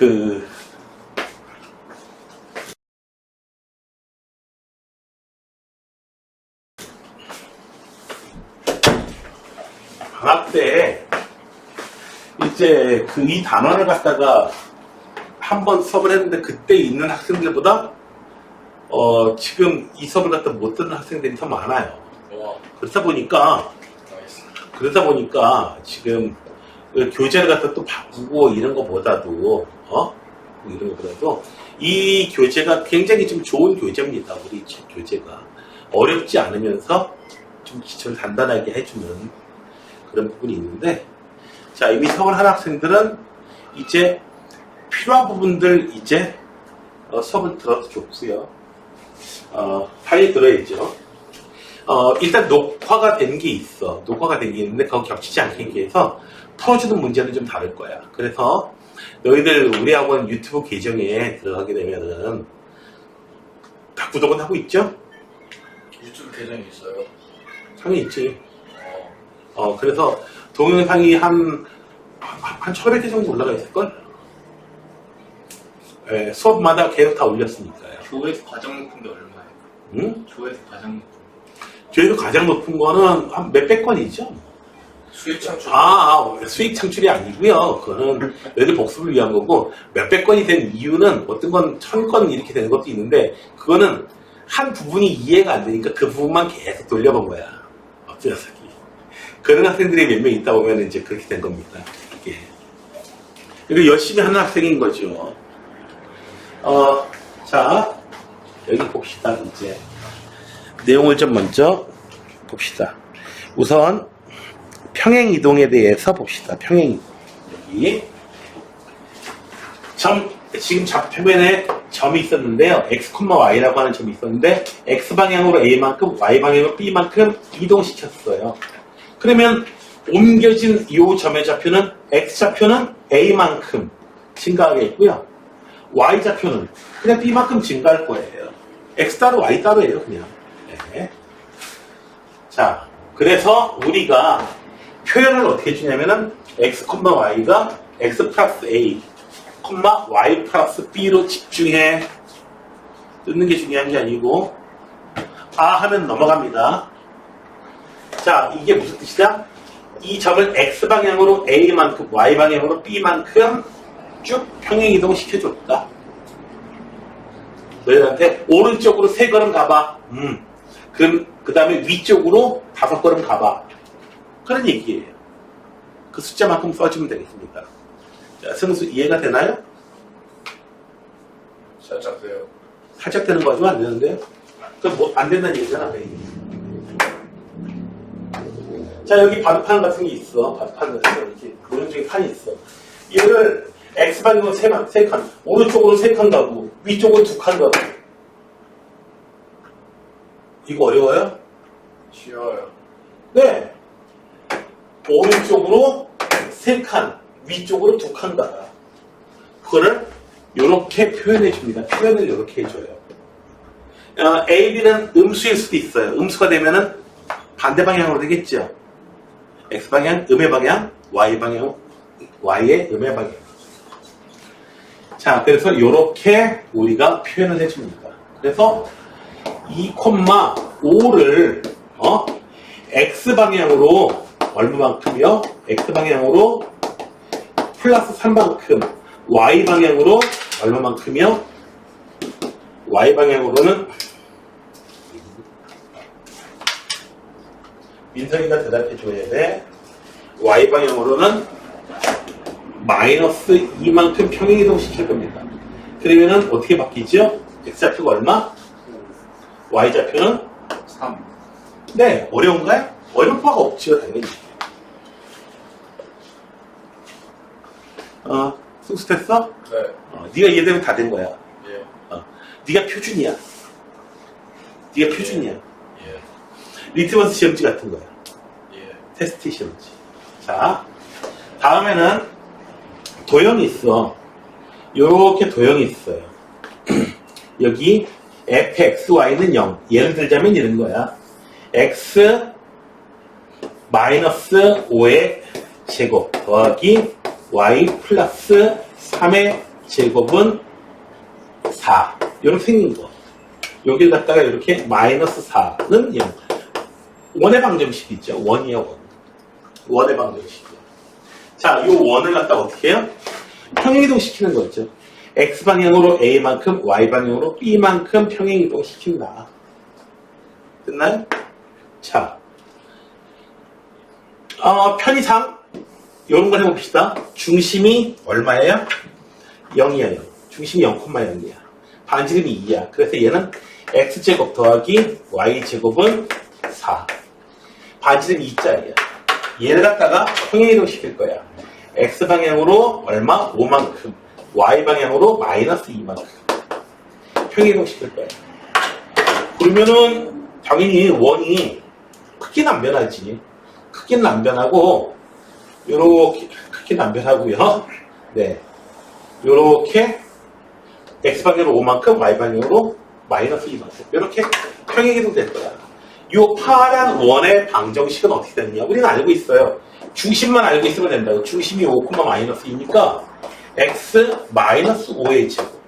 그 방학 때 이제 그 이 단원을 갖다가 한번 수업을 했는데 그때 있는 학생들보다 지금 이 수업을 갖다 못 듣는 학생들이 더 많아요. 그러다 보니까 지금 교재를 갖다 또 바꾸고 이런 거보다도 이런 거보다도 이 교재가 굉장히 좀 좋은 교재입니다. 우리 교재가 어렵지 않으면서 좀 기초를 단단하게 해주는 그런 부분이 있는데, 자, 이미 서울 한 학생들은 이제 필요한 부분들 이제 수업을 들어도 좋고요. 파일이 들어야죠. 일단 녹화가 된 게 있어. 녹화가 된 게 있는데 그거 겹치지 않게 하기 위해서 풀어주는 문제는 좀 다를 거야. 그래서 너희들 우리 학원 유튜브 계정에 들어가게 되면은 다 구독은 하고 있죠? 유튜브 계정이 있어요? 상이 있지. 그래서 동영상이 한 1,500개 정도 올라가 있을걸? 네, 수업마다 계속 다 올렸으니까요. 조회수 가장 높은 게 얼마예요? 응? 조회수 가장 높은 저희도 가장 높은 거는 한 몇백 건이죠. 수익 창출. 수익 창출이 아니고요. 그거는 너희들 복습을 위한 거고, 몇백 건이 된 이유는 어떤 건 1,000건 이렇게 되는 것도 있는데, 그거는 한 부분이 이해가 안 되니까 그 부분만 계속 돌려본 거야. 어떤 녀석이. 그런 학생들이 몇 명 있다 보면 이제 그렇게 된 겁니다. 이게. 이거 열심히 하는 학생인 거죠. 자, 여기 봅시다. 이제 내용을 좀 먼저 봅시다. 우선 평행 이동에 대해서 봅시다. 평행 여기 지금 좌표면에 점이 있었는데요. x, y라고 하는 점이 있었는데 x 방향으로 a만큼, y 방향으로 b만큼 이동시켰어요. 그러면 옮겨진 이 점의 좌표는 x 좌표는 a만큼 증가하겠고요. y 좌표는 그냥 b만큼 증가할 거예요. x 따로 y 따로예요, 그냥. 네. 자, 그래서 우리가 표현을 어떻게 주냐면은 x, y가 x 플러스 a, y 플러스 b로 집중해. 뜯는 게 중요한 게 아니고 하면 넘어갑니다. 자, 이게 무슨 뜻이다? 이 점을 x방향으로 a만큼, y방향으로 b만큼 쭉 평행이동 시켜줬다. 너희한테 오른쪽으로 3걸음 가봐. 그럼 그 다음에 위쪽으로 5걸음 가봐. 그런 얘기예요. 그 숫자만큼 써주면 되겠습니다. 자, 승수 이해가 되나요? 살짝 돼요. 살짝 되는 거 가지고 안 되는데요? 그럼 뭐 안 된다는 얘기잖아. 자, 여기 바둑판 같은 게 있어. 바둑판 같은 거 이렇게 오른쪽에 판이 있어. 이거를 X방향으로 3칸, 오른쪽으로 3칸 가고 위쪽으로 2칸 가고. 이거 어려워요? 쉬워요. 네. 오른쪽으로 3칸, 위쪽으로 2칸 가라. 그거를 이렇게 표현해 줍니다. 표현을 이렇게 해줘요. A, B는 음수일 수도 있어요. 음수가 되면은 반대 방향으로 되겠죠. X방향, 음의 방향, Y방향, Y의 음의 방향. 자, 그래서 이렇게 우리가 표현을 해줍니다. 그래서 2,5를 X방향으로 얼마만큼이요? X방향으로 플러스 3만큼, Y방향으로 얼마만큼이요? Y방향으로는 민석이가 대답해줘야 돼. Y방향으로는 마이너스 2만큼 평행이동 시킬 겁니다. 그러면은 어떻게 바뀌죠? X좌표가 얼마? Y좌표는? 3. 네, 어려운가요? 어려울 바가 없죠, 당연히. 승수 됐어? 네. 네가 이해되면 다 된 거야. 예. 네가 표준이야. 네가 표준이야. 예. 리트머스 시험지 같은 거야. 예. 테스트 시험지. 자, 다음에는 도형이 있어. 요렇게 도형이 있어요. 여기 fxy는 0. 예를 들자면 이런 거야. x 마이너스 5의 제곱 더하기 y 플러스 3의 제곱은 4. 이렇게 생긴 거. 여기를 갖다가 이렇게 마이너스 4는 0. 원의 방정식이죠. 원이요, 원. 원의 방정식이요. 자, 이 원을 갖다가 어떻게 해요? 평행이동 시키는 거죠. X방향으로 A만큼, Y방향으로 B만큼 평행이동 시킨다. 끝나요? 자, 편의상, 이런 걸 해봅시다. 중심이 얼마예요? 0이에요. 중심이 0,0이야. 반지름이 2야. 그래서 얘는 X제곱 더하기 Y제곱은 4. 반지름 2짜리야. 얘를 갖다가 평행이동 시킬 거야. X방향으로 얼마? 5만큼. Y방향으로 마이너스 2만큼. 평행이동 시킬 거야. 그러면은, 당연히 원이 크기는 안 변하지. 크기는 안 변하고, 요렇게, 크기는 안 변하고요. 네. 요렇게, X방향으로 5만큼, Y방향으로 마이너스 2만큼. 요렇게 평행이동 될 거야. 요 파란 원의 방정식은 어떻게 되느냐? 우리는 알고 있어요. 중심만 알고 있으면 된다고. 중심이 5, 마이너스 2니까 x 마이너스 5의 제곱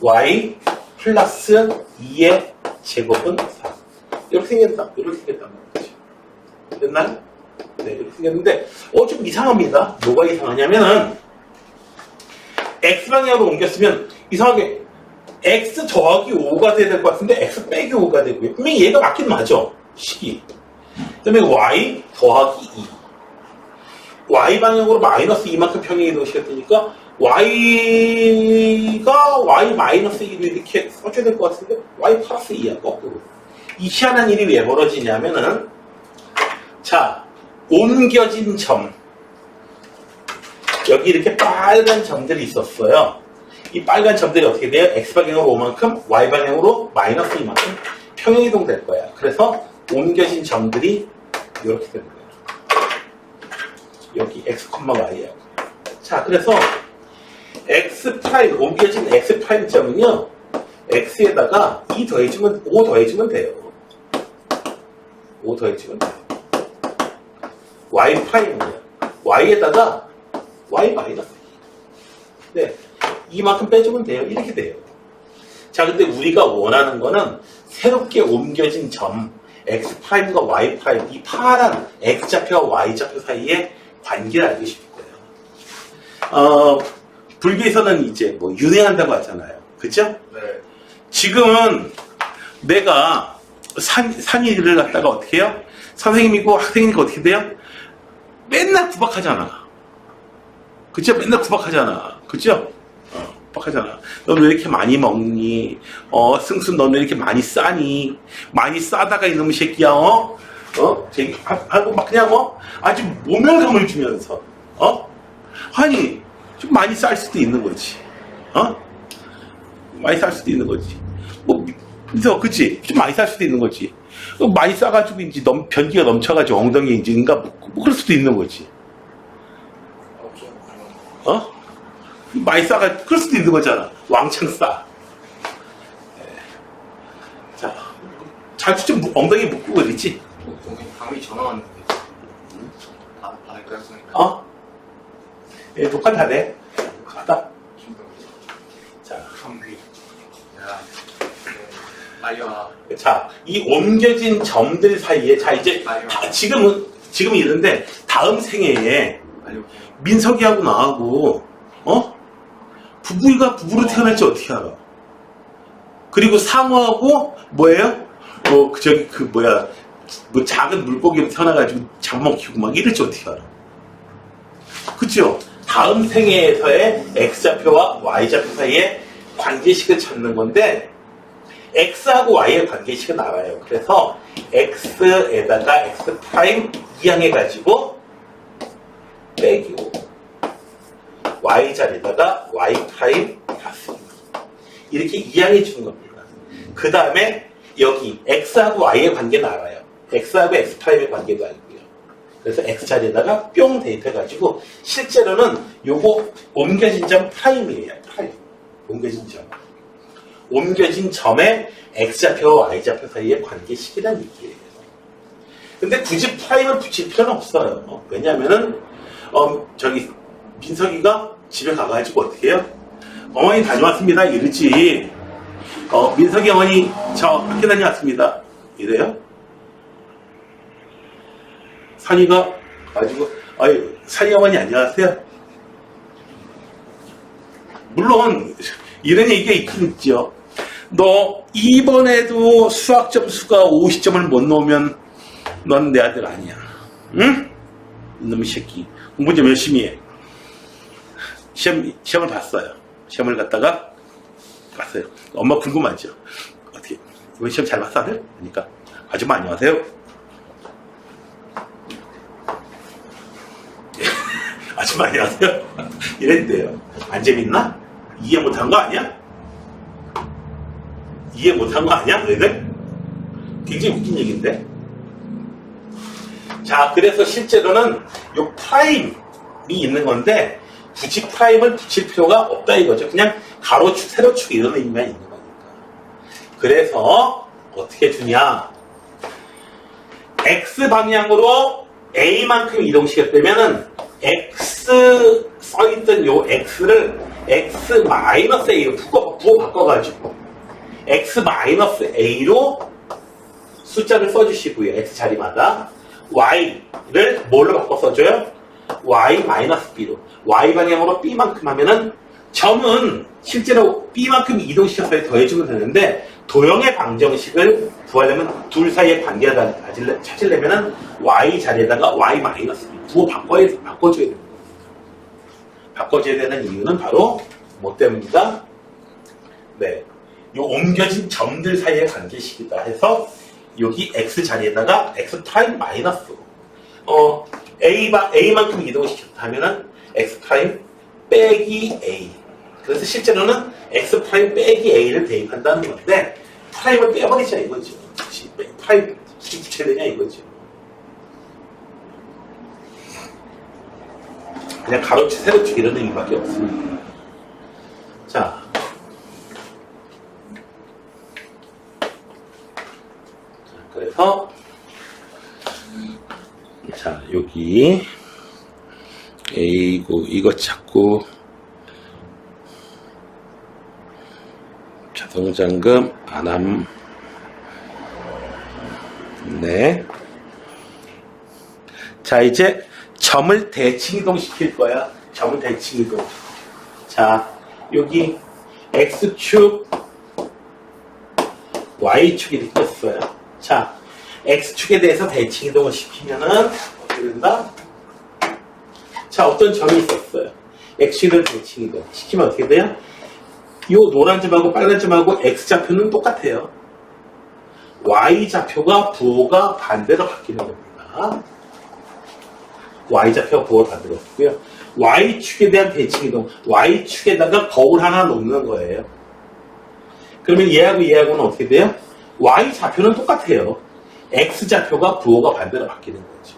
y 플러스 2의 제곱은 4. 이렇게 생겼다. 이렇게 생겼단 말이지. 됐나요? 네, 이렇게 생겼는데 좀 이상합니다. 뭐가 이상하냐면은 x방향으로 옮겼으면 이상하게 x 더하기 5가 돼야 될 것 같은데 x 빼기 5가 되고요. 분명히 얘가 맞긴 맞아. 식이. 그 다음에 y 더하기 2. y 방향으로 마이너스 2만큼 평행이동 시켰으니까 y가 y 마이너스 1을 이렇게 써줘야 될 것 같은데 y 플러스 2야. 거꾸로. 이 희한한 일이 왜 벌어지냐면은 자, 옮겨진 점. 여기 이렇게 빨간 점들이 있었어요. 이 빨간 점들이 어떻게 돼요? X방향으로 5만큼, Y방향으로 마이너스 2만큼 평행이동 될 거야. 그래서 옮겨진 점들이 이렇게 되는 거야. 여기 X, Y예요. 자, 그래서 X 프라임, 옮겨진 X 프라임 점은요, X에다가 2 더해주면, 5 더해주면 돼요. 5 더해주면 돼요. Y 프라임은요, Y에다가 Y 마이너스 2. 네. 이만큼 빼주면 돼요. 이렇게 돼요. 자, 근데 우리가 원하는 거는 새롭게 옮겨진 점, X'과 Y', 이 파란 X좌표와 Y좌표 사이의 관계를 알고 싶을 거예요. 불교에서는 이제 뭐 윤회한다고 하잖아요. 그죠? 네. 지금은 내가 산이를 갖다가 어떻게 해요? 선생님이고 학생이니까 어떻게 돼요? 맨날 구박하잖아. 그죠? 맨날 구박하잖아. 그죠? 구박하잖아. 너 왜 이렇게 많이 먹니? 승순 너 왜 이렇게 많이 싸니? 많이 싸다가 이놈의 새끼야, 하고 막 그냥, 아주 모멸감을 주면서, 아니, 좀 많이 쌀 수도 있는 거지. 많이 쌀 수도 있는 거지. 그래서, 그치? 좀 많이 쌀 수도 있는 거지. 많이 싸가지고, 이제 변기가 넘쳐가지고 엉덩이에 이제, 뭐 그럴 수도 있는 거지. 많이 싸가지고, 그럴 수도 있는 거잖아. 왕창 싸. 자, 좀 엉덩이 묶고 그랬지? 강의 전화 왔는데. 다 될까요, 선생님? 예, 녹화 다 돼. 갔다. 자, 강의. 야. 아이와. 자, 이 옮겨진 점들 사이에, 자, 이제, 지금은 이런데, 다음 생애에, 민석이하고 나하고, 부부로 태어날지 어떻게 알아? 그리고 상어하고, 뭐예요? 작은 물고기로 태어나가지고 잡먹히고 막 이럴지 어떻게 알아? 그죠? 다음 생애에서의 X좌표와 Y좌표 사이의 관계식을 찾는 건데, X하고 Y의 관계식은 알아요. 그래서 X에다가 X 프라임 이항해가지고 빼기 5. Y 자리에다가 Y 프라임 +2. 이렇게 이항해 주는 겁니다. 그 다음에 여기 X하고 Y의 관계는 알아요. X하고 X 프라임의 관계도 알고요. 그래서 X 자리에다가 뿅 대입해가지고 실제로는 요거 옮겨진 점 프라임이에요. 프라임. 옮겨진 점. 옮겨진 점의 X좌표와 Y좌표 사이의 관계식이라는 얘기예요. 근데 굳이 프라임을 붙일 필요는 없어요. 왜냐면은, 민석이가 집에 가가지고 어떻게 해요? 어머니 다녀왔습니다. 이러지. 민석이 어머니 저 학교 다녀왔습니다. 이래요? 산이가 가지고 산이 어머니 안녕하세요. 물론 이런 얘기가 있긴 있죠. 너 이번에도 수학 점수가 50점을 못 넣으면 넌 내 아들 아니야. 응? 이놈의 새끼. 공부 좀 열심히 해. 시험을 봤어요. 시험을 갔다가 봤어요. 엄마 궁금하죠? 어떻게? 이번 시험 잘 봤어? 그러니까 아줌마 안녕하세요. 아줌마 안녕하세요. 이랬대요. 안 재밌나? 이해 못한 거 아니야? 이해 못한 거 아니야? 너희들? 굉장히 웃긴 얘기인데. 자, 그래서 실제로는 요 프라임이 있는 건데 굳이 프라임을 붙일 필요가 없다 이거죠. 그냥 가로축, 세로축 이런 의미만 있는 거니까. 그래서 어떻게 주냐? X 방향으로 A만큼 이동시켰다면은 X 써있던 요 X를 X-A로 부호 바꿔가지고 X-A로 숫자를 써주시고요. X 자리마다 Y를 뭘로 바꿔 써줘요? Y-B로 Y 방향으로 B만큼 하면은 점은 실제로 B만큼 이동시켜서 더해주면 되는데 도형의 방정식을 구하려면 둘 사이의 관계를 찾으려면은 Y 자리에다가 Y-B 부호 바꿔줘야 됩니다. 바꿔줘야 되는 이유는 바로 뭐 때문입니다? 네. 요 옮겨진 점들 사이의 관계식이다 해서 여기 X 자리에다가 X 프라임 마이너스 A만큼 이동시켰다 하면은 X 프라임 빼기 A. 그래서 실제로는 X 프라임 빼기 A를 대입한다는 건데 프라임을 빼버리자 이거죠. 프라임 붙여야 되냐 이거죠. 그냥 가로축, 세로축 이런 의미밖에 없습니다. 자, 그래서 자 여기 A고 이거 찾고 자동잠금 안함. 네. 자 이제 점을 대칭 이동시킬 거야. 점을 대칭 이동. 자 여기 X축 Y축이 이렇게 있어요. 자 X축에 대해서 대칭 이동을 시키면은 어떻게 된다? 자 어떤 점이 있었어요. X축을 대칭 이동 시키면 어떻게 돼요? 이 노란 점하고 빨간 점하고 X좌표는 똑같아요. Y좌표가 부호가 반대로 바뀌는 겁니다. Y좌표가 부호가 반대로 바뀌고요. Y축에 대한 대칭 이동, Y축에다가 거울 하나 놓는 거예요. 그러면 얘하고 얘하고는 어떻게 돼요? Y좌표는 똑같아요. X좌표가 부호가 반대로 바뀌는 거죠.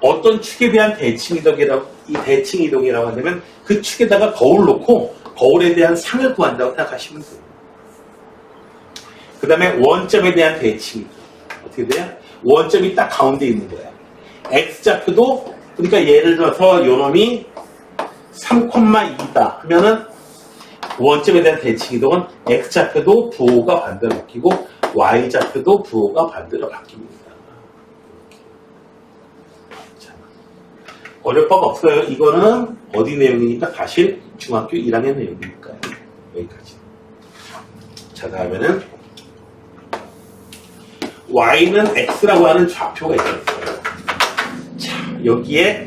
어떤 축에 대한 대칭 이동이라고 한다면 그 축에다가 거울 놓고 거울에 대한 상을 구한다고 생각하시면 돼요. 그 다음에 원점에 대한 대칭 이동. 어떻게 돼요? 원점이 딱 가운데 있는 거예요. X좌표도 그러니까 예를 들어서 요놈이 3,2다 하면은 원점에 대한 대칭 이동은 X좌표도 부호가 반대로 바뀌고 Y좌표도 부호가 반대로 바뀝니다. 자, 어려울 바가 없어요. 이거는 어디 내용이니까 사실 중학교 1학년 내용이니까요. 여기까지. 자, 다음에는 Y는 X라고 하는 좌표가 있었어요. 자, 여기에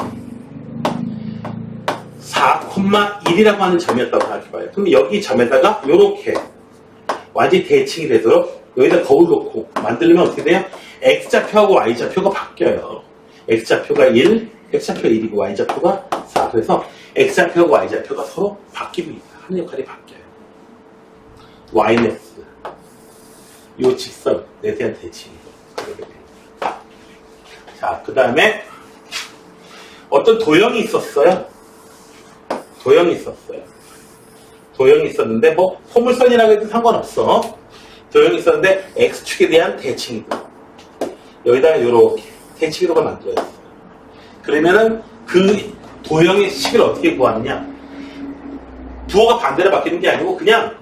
4,1이라고 하는 점이었다고 생각해봐요. 그럼 여기 점에다가 이렇게 완전히 대칭이 되도록 여기다 거울 놓고 만들려면 어떻게 돼요? X좌표하고 Y좌표가 바뀌어요. X좌표가 1, X좌표가 1이고 Y좌표가 4. 그래서 X좌표하고 Y좌표가 서로 바뀝니다. 하는 역할이 바뀌어요. Y넥스. 요 직선에 대한 대칭이고. 자, 그 다음에 어떤 도형이 있었어요. 도형이 있었는데 뭐 포물선이라고 해도 상관없어. 도형이 있었는데 X축에 대한 대칭이동. 여기다가 이렇게 대칭이동을 만들어요. 그러면은 그 도형의 식을 어떻게 구하느냐. 부호가 반대로 바뀌는 게 아니고 그냥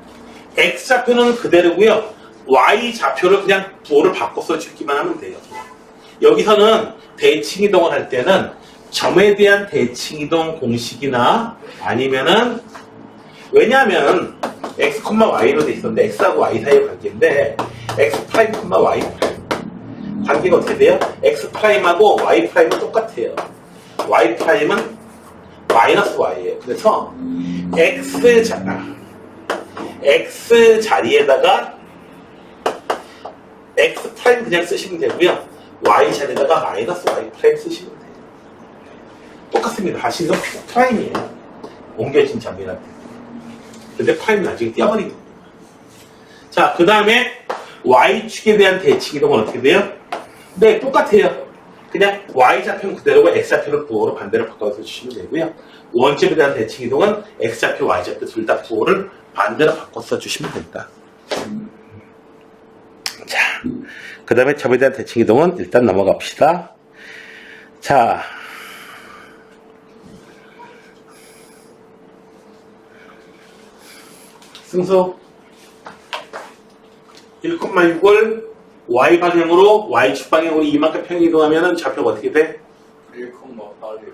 x좌표는 그대로고요. y좌표를 그냥 부호를 바꿔서 주기만 하면 돼요. 여기서는 대칭이동을 할 때는 점에 대한 대칭이동 공식이나 아니면은 왜냐하면 x, y로 돼 있었는데 x하고 y 사이의 관계인데 x 프라임, y 프라임 관계가 어떻게 돼요? x 프라임하고 y 프라임은 똑같아요. y 프라임은 마이너스 y예요. 그래서 x 자리에다가 x 프라임 그냥 쓰시면 되고요. y 자리에다가 마이너스 y 프라임 쓰시면 돼요. 똑같습니다. 다시 이건 프라임이에요. 옮겨진 점이라. 근데 프라임 나중에 띄어버린 겁니다. 자, 그 다음에 y축에 대한 대칭이동은 어떻게 돼요? 네, 똑같아요. 그냥 y좌표는 그대로고 x좌표를 부호로 반대로 바꿔서 주시면 되고요. 원점에 대한 대칭이동은 x좌표, y좌표 둘 다 부호를 반대로 바꿔서 주시면 됩니다. 자, 그 다음에 점에 대한 대칭이동은 일단 넘어갑시다. 자, 승수 1,6을 y 방향으로 y축 방향으로 이만큼 평행이동하면 좌표가 어떻게 돼? 1,8.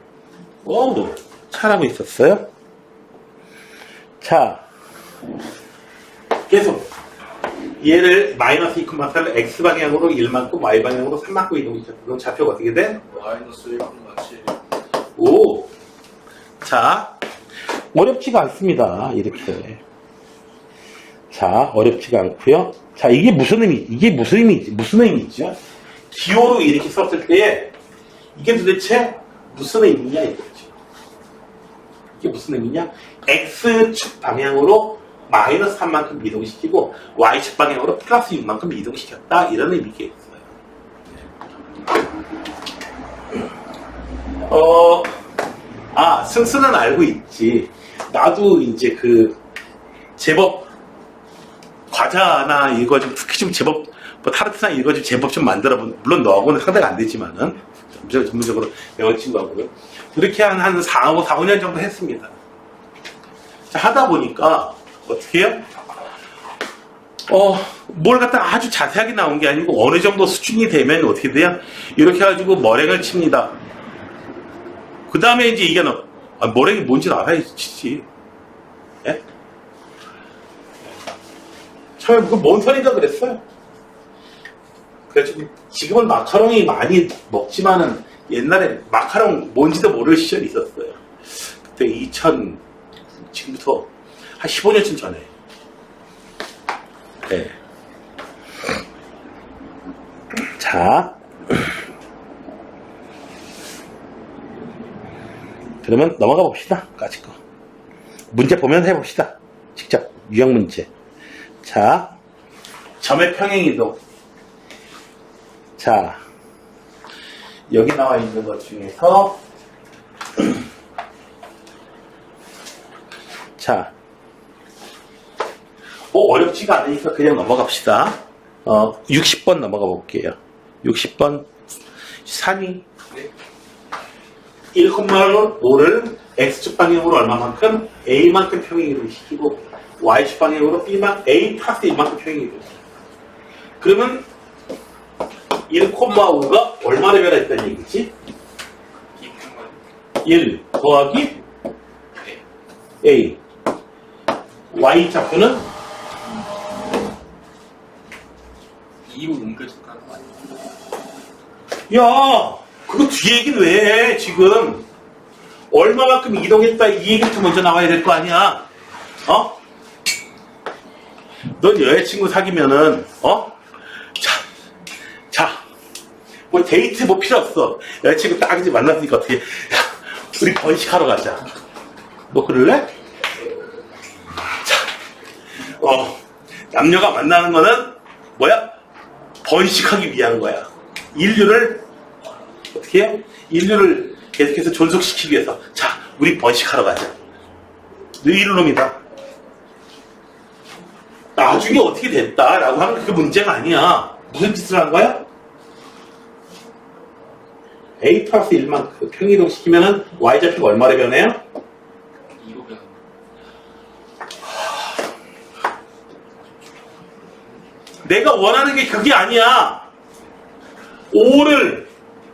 오, 잘하고 있었어요. 자, 계속 얘를 마이너스 2,4를 x 방향으로 1만큼 y 방향으로 3만큼 이동시켰다. 그럼 좌표가 어떻게 돼? 마이너스 1,7. 오, 자, 어렵지가 않습니다. 이렇게. 자, 어렵지가 않고요. 자, 이게 무슨 의미죠? 기호로 이렇게 썼을 때에 이게 도대체 무슨 의미냐 이거죠. 이게 무슨 의미냐? x축 방향으로 마이너스 3만큼 이동시키고 y축 방향으로 플러스 6만큼 이동시켰다. 이런 의미겠어요. 승수는 알고 있지. 나도 이제 제법 과자나 이거 좀 특히 좀 제법 뭐 타르트나 이거 좀 제법 좀 만들어본 물론 너하고는 상대가 안 되지만은 전문적으로 배운 친구하고요. 그렇게 한 4, 5년 정도 했습니다. 자, 하다 보니까 어떻게 해요? 뭘 갖다 아주 자세하게 나온 게 아니고 어느 정도 수준이 되면 어떻게 돼요? 이렇게 해가지고 머랭을 칩니다. 그 다음에 이제 이게 머랭이 뭔지 알아야지 치지. 예? 처음에 뭔 소리인가 그랬어요. 그래서 지금은 마카롱이 많이 먹지만은 옛날에 마카롱 뭔지도 모를 시절이 있었어요. 그때 지금부터 한 15년쯤 전에. 네. 자. 그러면 넘어가 봅시다. 까짓 거. 문제 보면 해봅시다. 직접 유형 문제. 자, 점의 평행이동. 자, 여기 나와 있는 것 중에서 자, 어렵지가 않으니까 그냥 넘어갑시다. 60번 넘어가 볼게요. 60번 3위 1,5를 x축 방향으로 얼마만큼? a만큼 평행이동 시키고 y축 방향으로 a 플러스 1만큼 평행이동. 그러면 1,5가 얼마를 변했다는 얘기지? 1 더하기 a. y좌표는 2로 옮겨질까요? 야, 그거 뒤에 얘기는 왜 해, 지금? 얼마만큼 이동했다, 이 얘기부터 먼저 나와야 될 거 아니야? 넌 여자친구 사귀면은, 뭐 데이트 뭐 필요 없어. 여자친구 딱 이제 만났으니까 어떻게, 야, 우리 번식하러 가자. 너 그럴래? 자, 남녀가 만나는 거는, 뭐야? 번식하기 위한 거야. 인류를 어떻게 해요? 인류를 계속해서 존속시키기 위해서 자, 우리 번식하러 가자. 너 이런 놈이다. 나중에 어떻게 됐다라고 하면 그게 문제가 아니야. 무슨 짓을 한 거야? a 플러스 1만큼 평이동시키면은 y좌표가 얼마로 변해요? 2로 변. 내가 원하는 게 그게 아니야. 5를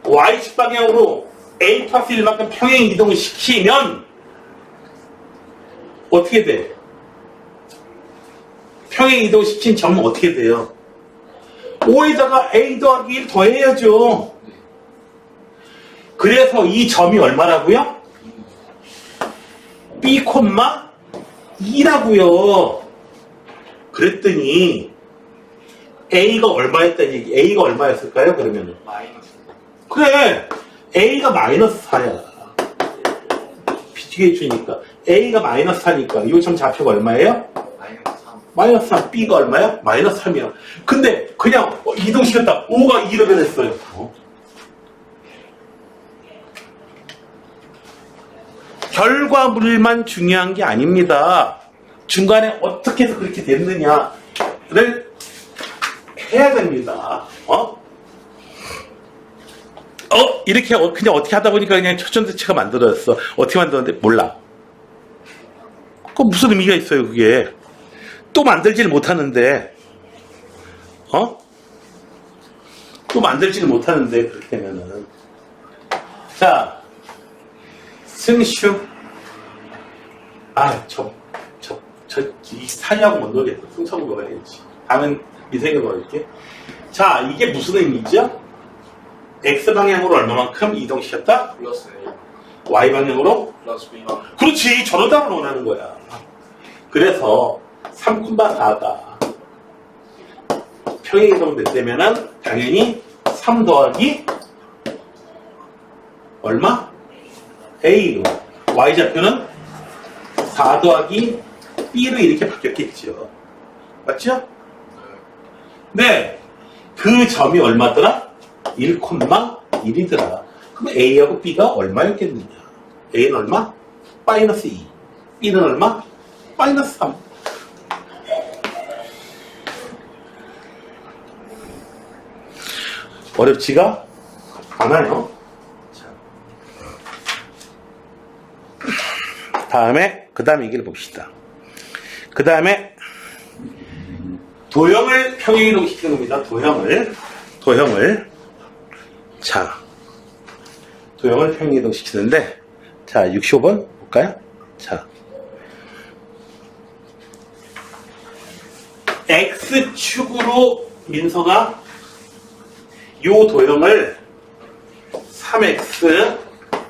y축 방향으로 a 플러스 1만큼 평행 이동을 시키면 어떻게 돼? 평행 이동시킨 점은 어떻게 돼요? 5에다가 a 더하기 1 더해야죠. 그래서 이 점이 얼마라고요? b, 2라고요. 그랬더니 a가 얼마였다는 얘기? a가 얼마였을까요? 그러면은 마이너스. 그래, a가 마이너스 4야. BTH니까 a가 마이너스 4니까 이 점 좌표가 얼마예요? 마이너스 3. 마이너스 3, b가 얼마야? 마이너스 3이야. 근데 그냥 이동시켰다. 5가 2로 변했어요. 결과물만 중요한 게 아닙니다. 중간에 어떻게 해서 그렇게 됐느냐를 해야 됩니다. 이렇게 그냥 어떻게 하다 보니까 그냥 초전대체가 만들어졌어. 어떻게 만들었는데 몰라. 그 무슨 의미가 있어요, 그게. 또 만들지를 못하는데, 또 만들지를 못하는데, 그렇게 되면은. 자, 승슈. 이 사이하고 못 놀겠다. 승차고 먹어야지. 다음은 미생에 넣을게. 자, 이게 무슨 의미죠? X방향으로 얼마만큼 이동시켰다? 플러스 A. Y방향으로? 플러스 B만. 그렇지, 저런 답을 원하는 거야. 그래서 3,4가 평행이동 됐다면은 당연히 3 더하기 얼마? A로 Y좌표는 4 더하기 B로 이렇게 바뀌었겠죠. 맞죠? 네. 그 점이 얼마더라? 1,1이더라. 그럼 A하고 B가 얼마였겠느냐? A는 얼마? 마이너스 2. B는 얼마? 마이너스 3. 어렵지가 않아요. 다음에 그 다음 얘기를 봅시다. 그 다음에 도형을 평행이동시키는 겁니다. 도형을 평행이동시키는데, 자, 65번 볼까요? 자, X축으로 민서가 요 도형을 3X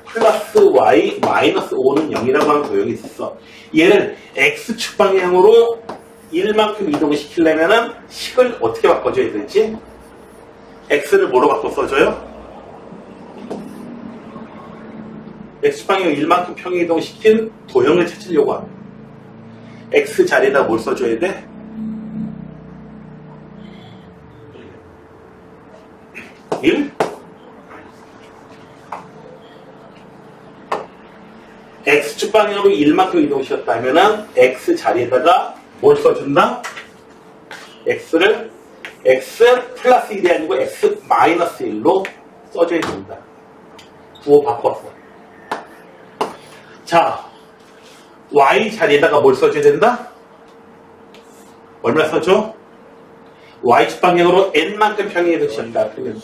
플러스 Y 마이너스 5는 0이라고 하는 도형이 있었어. 얘를 X축 방향으로 1만큼 이동을 시키려면은 식을 어떻게 바꿔줘야 되지? X를 뭐로 바꿔 써줘요? X축 방향으로 1만큼 평행 이동시킨 도형을 찾으려고 합니다. X 자리에다 뭘 써줘야 돼? 1? X축 방향으로 1만큼 이동시켰다면은 X 자리에다가 뭘 써준다? X를 X 플러스 1이 아니고 X 마이너스 1로 써줘야 된다. 부호 바꿨어. 자, Y 자리에다가 뭘 써줘야 된다? 얼마 써줘? Y축 방향으로 N만큼 평행 이동시켰다. 그러면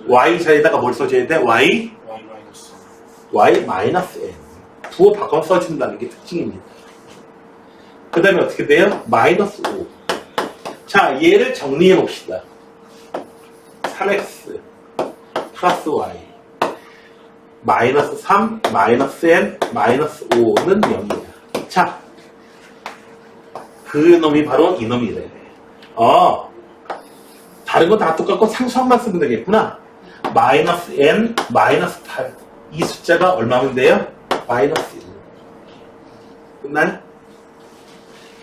Y 자리에다가 뭘 써줘야 돼? Y 마이너스. Y 마이너스 N. 부호 바꿔 써준다는 게 특징입니다. 그 다음에 어떻게 돼요? 마이너스 5. 자, 얘를 정리해 봅시다. 3x 플러스 y 마이너스 3 마이너스 n 마이너스 5는 0이야. 자, 그 놈이 바로 이 놈이래. 다른 건 다 똑같고 상수함만 쓰면 되겠구나. 마이너스 n 마이너스 8. 이 숫자가 얼마면 돼요? 마이너스 1. 끝나요?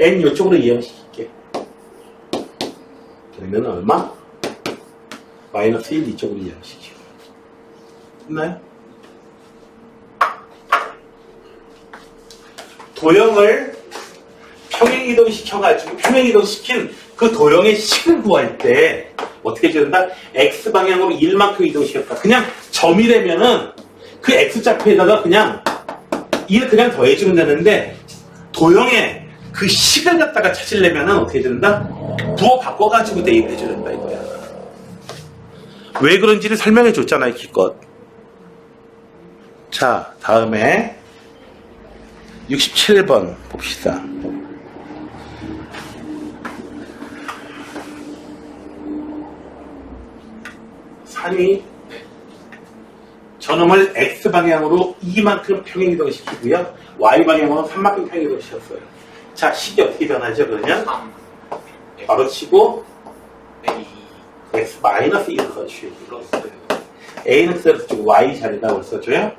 n 이쪽으로 이행시킬게. 그러면 얼마? 마이너스 1 이쪽으로 이행시켜. 끝나요? 도형을 평행이동시켜가지고 평행이동시킨 그 도형의 식을 구할 때 어떻게 해줘야 된다? X방향으로 1만큼 이동시켰다. 그냥 점이라면은 그 X좌표에다가 그냥 1 그냥 더해주면 되는데 도형의 그 식을 갖다가 찾으려면은 어떻게 된다? 부호 바꿔가지고 대입을 해줘야 된다 이거야. 왜 그런지를 설명해 줬잖아요, 기껏. 자, 다음에 67번 봅시다. 산이 저놈을 X방향으로 2만큼 평행이동시키고요. Y방향으로 3만큼 평행이동시켰어요. 자, 식이 어떻게 변하죠, 그러면? 3. 바로 치고 A. X-1을 써주시고 A는 써주고 Y 자리에다 써줘요.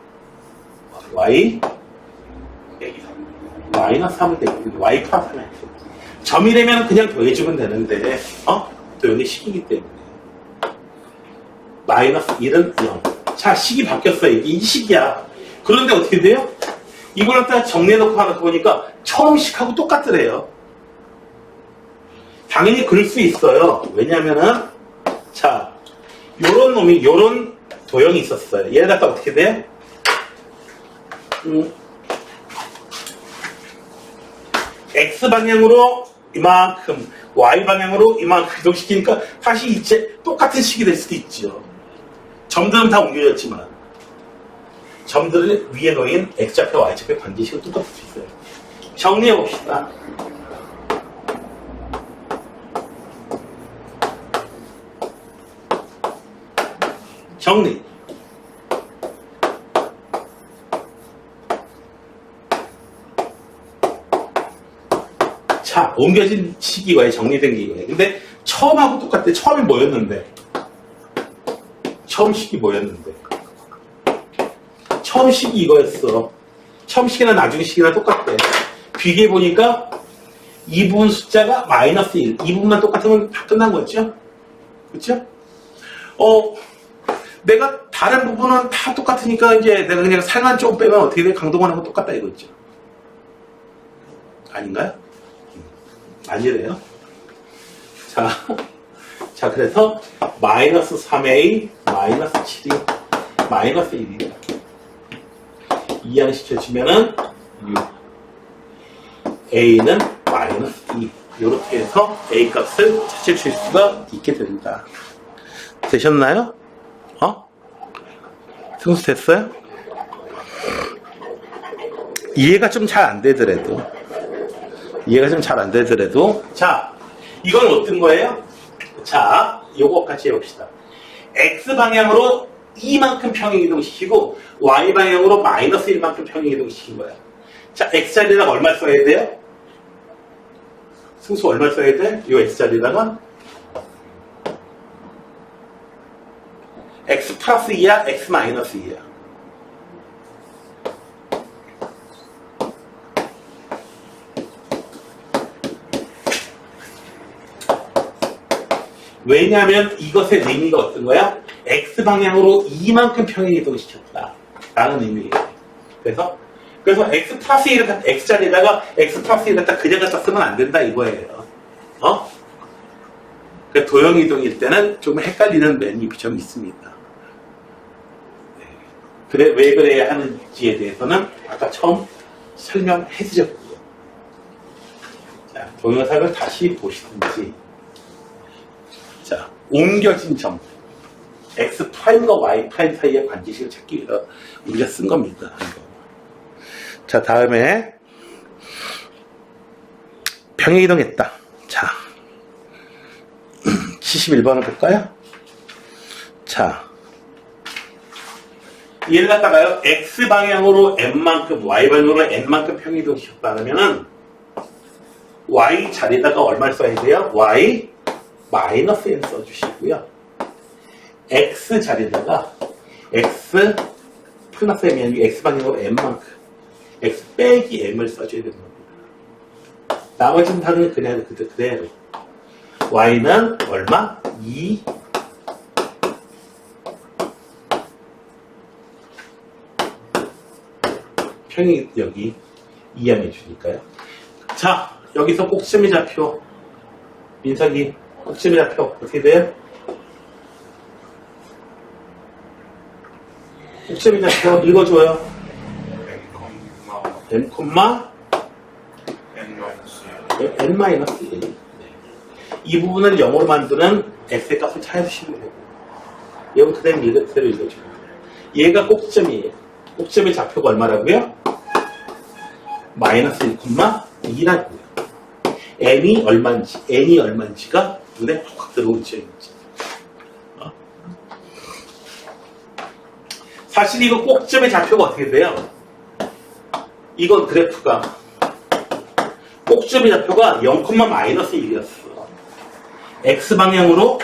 Y 빼기 3. 마이너스 3을 되거든요. Y 플러스 3을 점이 되면 그냥 더해주면 되는데 또 여기 식이기 때문에 마이너스 1은 0. 자, 식이 바뀌었어요. 이게 이 식이야. 그런데 어떻게 돼요? 이걸 갖다가 정리해놓고 하나 보니까 처음 식하고 똑같더래요. 당연히 그럴 수 있어요. 왜냐면은 자, 요런 도형이 있었어요. 얘를 갖다 어떻게 돼요? X방향으로 이만큼, Y방향으로 이만큼 이동시키니까 다시 이제 똑같은 식이 될 수도 있죠. 점들은 다 옮겨졌지만 점들을 위에 놓인 X좌표, Y좌표 관계식은 똑같을 수 있어요. 정리해봅시다. 정리. 자, 옮겨진 시기와의 정리된 게 이거예요. 근데 처음하고 똑같대. 처음이 뭐였는데? 처음 시기 뭐였는데? 처음 시기 이거였어. 처음 시기나 나중 시기나 똑같대. 비교해보니까 이 부분 숫자가 마이너스 1. 이 부분만 똑같으면 다 끝난 거죠? 그쵸? 내가 다른 부분은 다 똑같으니까 이제 내가 그냥 살만 좀 빼면 어떻게 돼? 강동원하고 똑같다 이거죠. 아닌가요? 아니래요. 자, 그래서 마이너스 3a, 마이너스 7이 마이너스 1이에요. 이항시켜주면은 6. a는 마이너스 2. 이렇게 해서 a 값을 찾으실 수가 있게 된다. 되셨나요? 승수 됐어요? 이해가 좀 잘 안 되더라도 자, 이건 어떤 거예요? 자, 요거 같이 해봅시다. X방향으로 2만큼 평행이동시키고 Y방향으로 마이너스 1만큼 평행이동시킨 거야. 자, X자리에다가 얼마 써야 돼요? 승수 얼마 써야 돼? 요 X자리에다가 X 플러스 2야? X 마이너스 2야? 왜냐하면 이것의 의미가 어떤 거야? X방향으로 이만큼 평행이동시켰다 라는 의미예요. 그래서 X 플러스 1을 X자리에다가 X 플러스 1을 갖다 그냥 갖다 쓰면 안 된다 이거예요. 그러니까 도형이동일 때는 좀 헷갈리는 면이 좀 있습니다. 그래, 왜 그래야 하는지에 대해서는 아까 처음 설명해 드렸고요. 자, 동영상을 다시 보시든지. 자, 옮겨진 점. X'과 Y' 사이의 관계식을 찾기 위해서 우리가 쓴 겁니다. 자, 다음에 평행이동했다. 자, 71번을 볼까요? 자, 얘를 갖다가요, X방향으로 N만큼, Y방향으로 N만큼 평행이동시켰다 하면은, Y 자리에다가 얼마를 써야 돼요? Y 마이너스 N 써주시고요. X 자리에다가 X 플러스 M이 아니고 X방향으로 N만큼, X 빼기 M을 써줘야 되는 겁니다. 나머지는 다른 그대로. Y는 얼마? 2 평이 여기 이항해 주니까요. 자, 여기서 꼭지점의 좌표 민석이 꼭지점의 좌표 어떻게 돼요? 꼭점의 좌표 읽어줘요. n, n 콤마 n-1. n-1. 이 부분을 0으로 만드는 x의 값을 찾아주시면 되고, 얘는 그대로 읽어줘요. 얘가 꼭점이에요. 꼭점의 좌표가 얼마라고요? 마이너스 1,2라고요. n이 얼마인지가 눈에 확 들어오죠. 사실 이거 꼭점의 좌표가 어떻게 돼요? 이건 그래프가 꼭점의 좌표가 0,-1이었어. x방향으로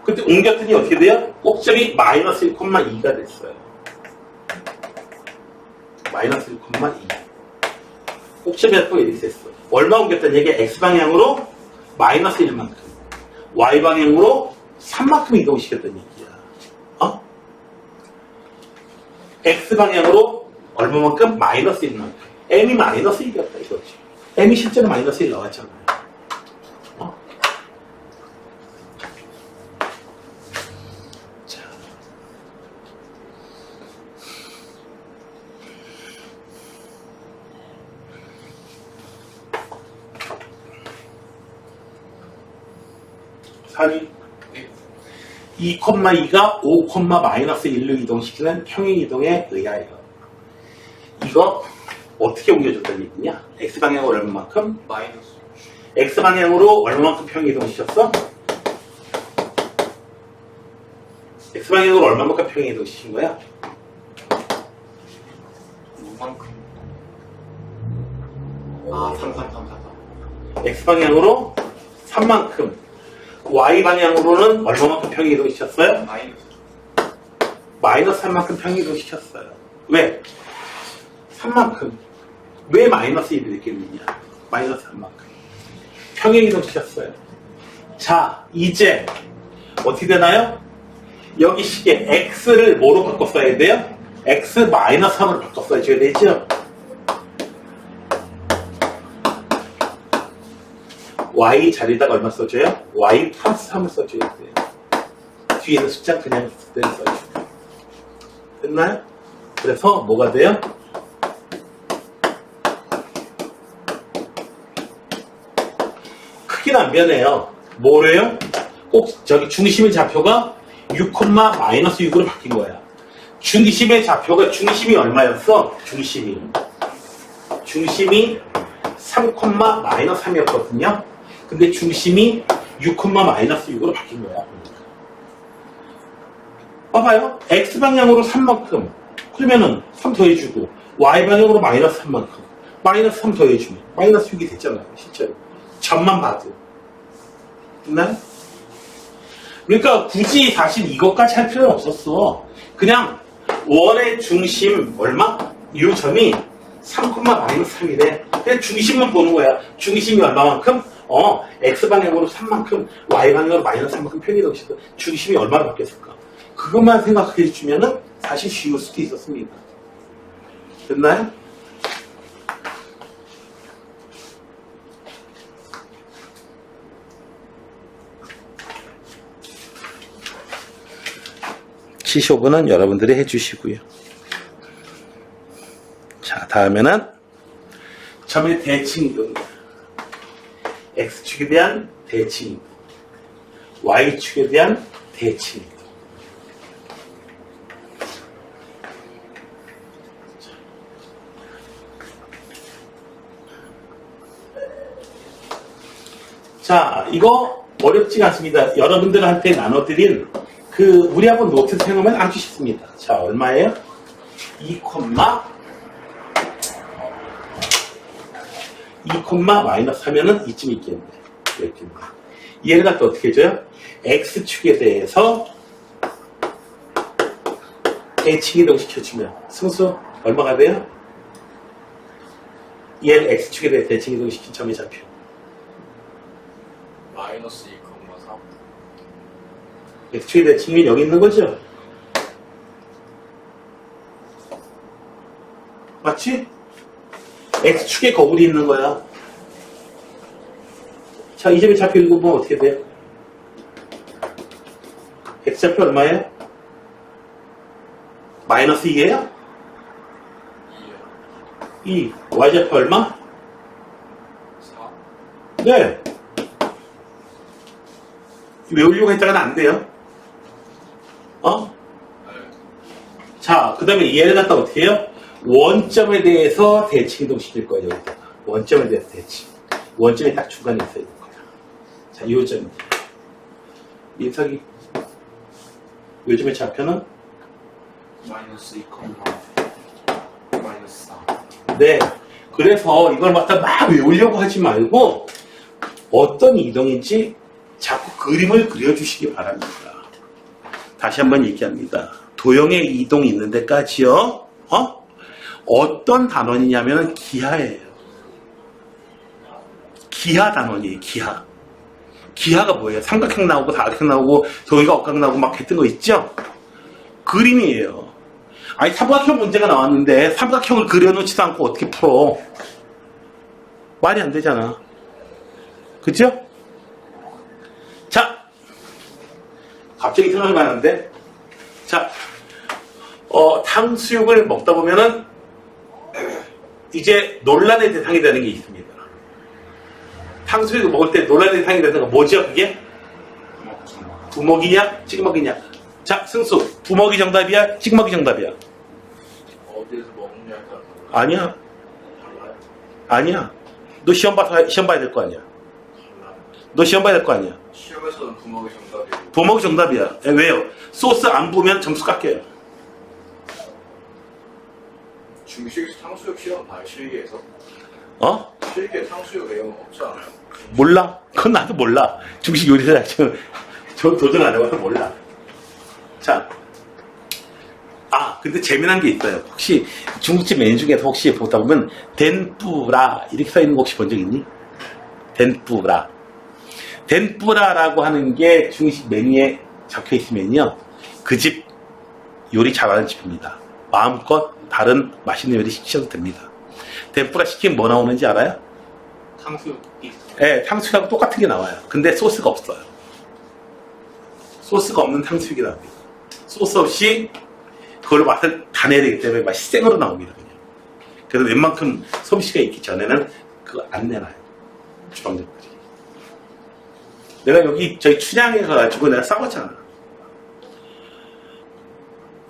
그때 옮겼더니 어떻게 돼요? 꼭점이 마이너스 1,2가 됐어요. 마이너스 1,2. 꼭점의 좌표가 이렇게 됐어. 얼마 옮겼다는 얘기가 x방향으로 마이너스 1만큼, y방향으로 3만큼 이동시켰다는 얘기야. x방향으로 얼마만큼? 마이너스 1만큼. m이 마이너스 1이었다 이거지. m이 실제로 마이너스 1 나왔잖아요. 자. 사리 2,2가 5,-1로 이동시키는 평행이동에 의하여. 이거 어떻게 옮겨줬다는 얘기냐? x방향으로 얼마만큼? 마이너스. x방향으로 얼마만큼 평행이동시켰어? x방향으로 얼마만큼 평행이동시킨 거야? 5만큼. 3. x방향으로 3만큼, y방향으로는 얼마만큼 평행이동시켰어요? 마이너스. 마이너스 3만큼 평행이동시켰어요. 왜? 3만큼. 왜 마이너스 1이 됐겠느냐? 마이너스 3만큼. 평행이동시켰어요. 자, 이제 어떻게 되나요? 여기 시계 x를 뭐로 바꿔 써야 돼요? x 마이너스 3으로 바꿔 써줘야 되죠? y 자리에다가 얼마 써줘요? y 플러스 3을 써줘야 돼요. 뒤에 있는 숫자 그냥 그대로 써줘요. 됐나요? 그래서 뭐가 돼요? 크기는 안 변해요. 뭐래요? 꼭 저기 중심의 좌표가 6,-6으로 바뀐 거야. 중심의 좌표가 중심이 얼마였어? 중심이 3,-3이었거든요. 근데 중심이 6,-6으로 바뀐 거야. 봐봐요. x방향으로 3만큼. 그러면은 3 더해주고 y방향으로 마이너스 3만큼. 마이너스 3 더해주면 마이너스 6이 됐잖아요. 실제로. 점만 봐도. 됐나요? 그러니까 굳이 사실 이것까지 할 필요는 없었어. 그냥 원의 중심 얼마? 이 점이 3,-3이래. 그냥 중심만 보는 거야. 중심이 얼마만큼? x방향으로 3만큼, y방향으로 마이너스 3만큼 평행이동시켜. 중심이 얼마나 바뀌었을까? 그것만 생각해 주면은 사실 쉬울 수도 있었습니다. 됐나요? 시쇼부는 여러분들이 해주시고요. 자, 다음에는 점의 대칭이동. X축에 대한 대칭이동. Y축에 대한 대칭이동. 자, 이거 어렵지가 않습니다. 여러분들한테 나눠드린 우리하고 노트 사용하면 아주 쉽습니다. 자, 얼마예요? 2, 마이너스 하면은 이쯤 있겠네. 이렇게. 얘를 갖다 어떻게 해줘요? X축에 대해서 대칭이동 시켜주면 승수 얼마가 돼요? 얘를 X축에 대해 대칭이동 시킨 점의 좌표. 마이너스 2,3. X축에 대해 측면이 여기 있는 거죠? 맞지? X축에 거울이 있는 거야. 자, 이 점의 좌표 읽어보면 어떻게 돼요? X좌표 얼마예요? 마이너스 2예요? 2요. 2. y좌표 얼마? 4. 네. 외우려고 했다가는 안 돼요. 어? 네. 자, 그 다음에 얘를 갖다 어떻게 해요? 원점에 대해서 대칭 이동시킬 거예요. 여기다가. 원점에 대해서 대칭. 원점이 딱 중간에 있어야 될 거야. 자, 이 점이. 민석이. 요즘에 좌표는? 마이너스 2, 마이너스 4. 네. 그래서 이걸 갖다 막 외우려고 하지 말고 어떤 이동인지 자꾸 그림을 그려주시기 바랍니다. 다시 한번 얘기합니다. 도형의 이동이 있는 데까지요. 어떤 단원이냐면 기하예요. 기하 단원이에요. 기하. 기하가 뭐예요? 삼각형 나오고 다각형 나오고 도형이 억각 나오고 막 했던 거 있죠? 그림이에요. 아니 삼각형 문제가 나왔는데 삼각형을 그려놓지도 않고 어떻게 풀어? 말이 안 되잖아. 그죠? 자, 갑자기 생각이 나는데, 자, 탕수육을 먹다 보면은 이제 논란의 대상이 되는 게 있습니다. 탕수육을 먹을 때 논란의 대상이 되는 건 뭐죠? 그게? 부먹이냐? 찍먹이냐? 자, 승수, 부먹이 정답이야? 찍먹이 정답이야? 어디에서 먹느냐에 따라 아니야. 달라요. 아니야. 너 시험 봐야 될 거 아니야. 달라요. 너 시험 봐야 될 거 아니야. 시험에서는 부먹이 정답이고 부먹이 정답이야. 왜요? 소스 안 부으면 점수 깎여요. 중식 탕수육 시험 봐요. 실기에서. 어? 실기에 탕수육 내용 없지 않아요? 몰라? 그건 나도 몰라. 중식 요리사 저 도전 안 해봐서 몰라. 자, 근데 재미난 게 있어요. 혹시 중국집 메뉴 중에서 혹시 보다 보면 덴뿌라 이렇게 써 있는 거 혹시 본 적 있니? 덴뿌라. 덴뿌라라고 하는 게 중식 메뉴에 적혀 있으면요, 그 집 요리 잘하는 집입니다. 마음껏 다른 맛있는 요리 시키셔도 됩니다. 덴뿌라 시키면 뭐 나오는지 알아요? 탕수육 네, 탕수육하고 똑같은 게 나와요. 근데 소스가 없어요. 소스가 없는 탕수육이 나옵니다. 소스 없이 그걸 맛을 다 내야 되기 때문에 맛이 생으로 나옵니다. 그냥. 그래서 웬만큼 솜씨가 있기 전에는 그거 안 내놔요. 주방장들이. 내가 여기 저희 춘향에 가가지고 내가 싸웠잖아.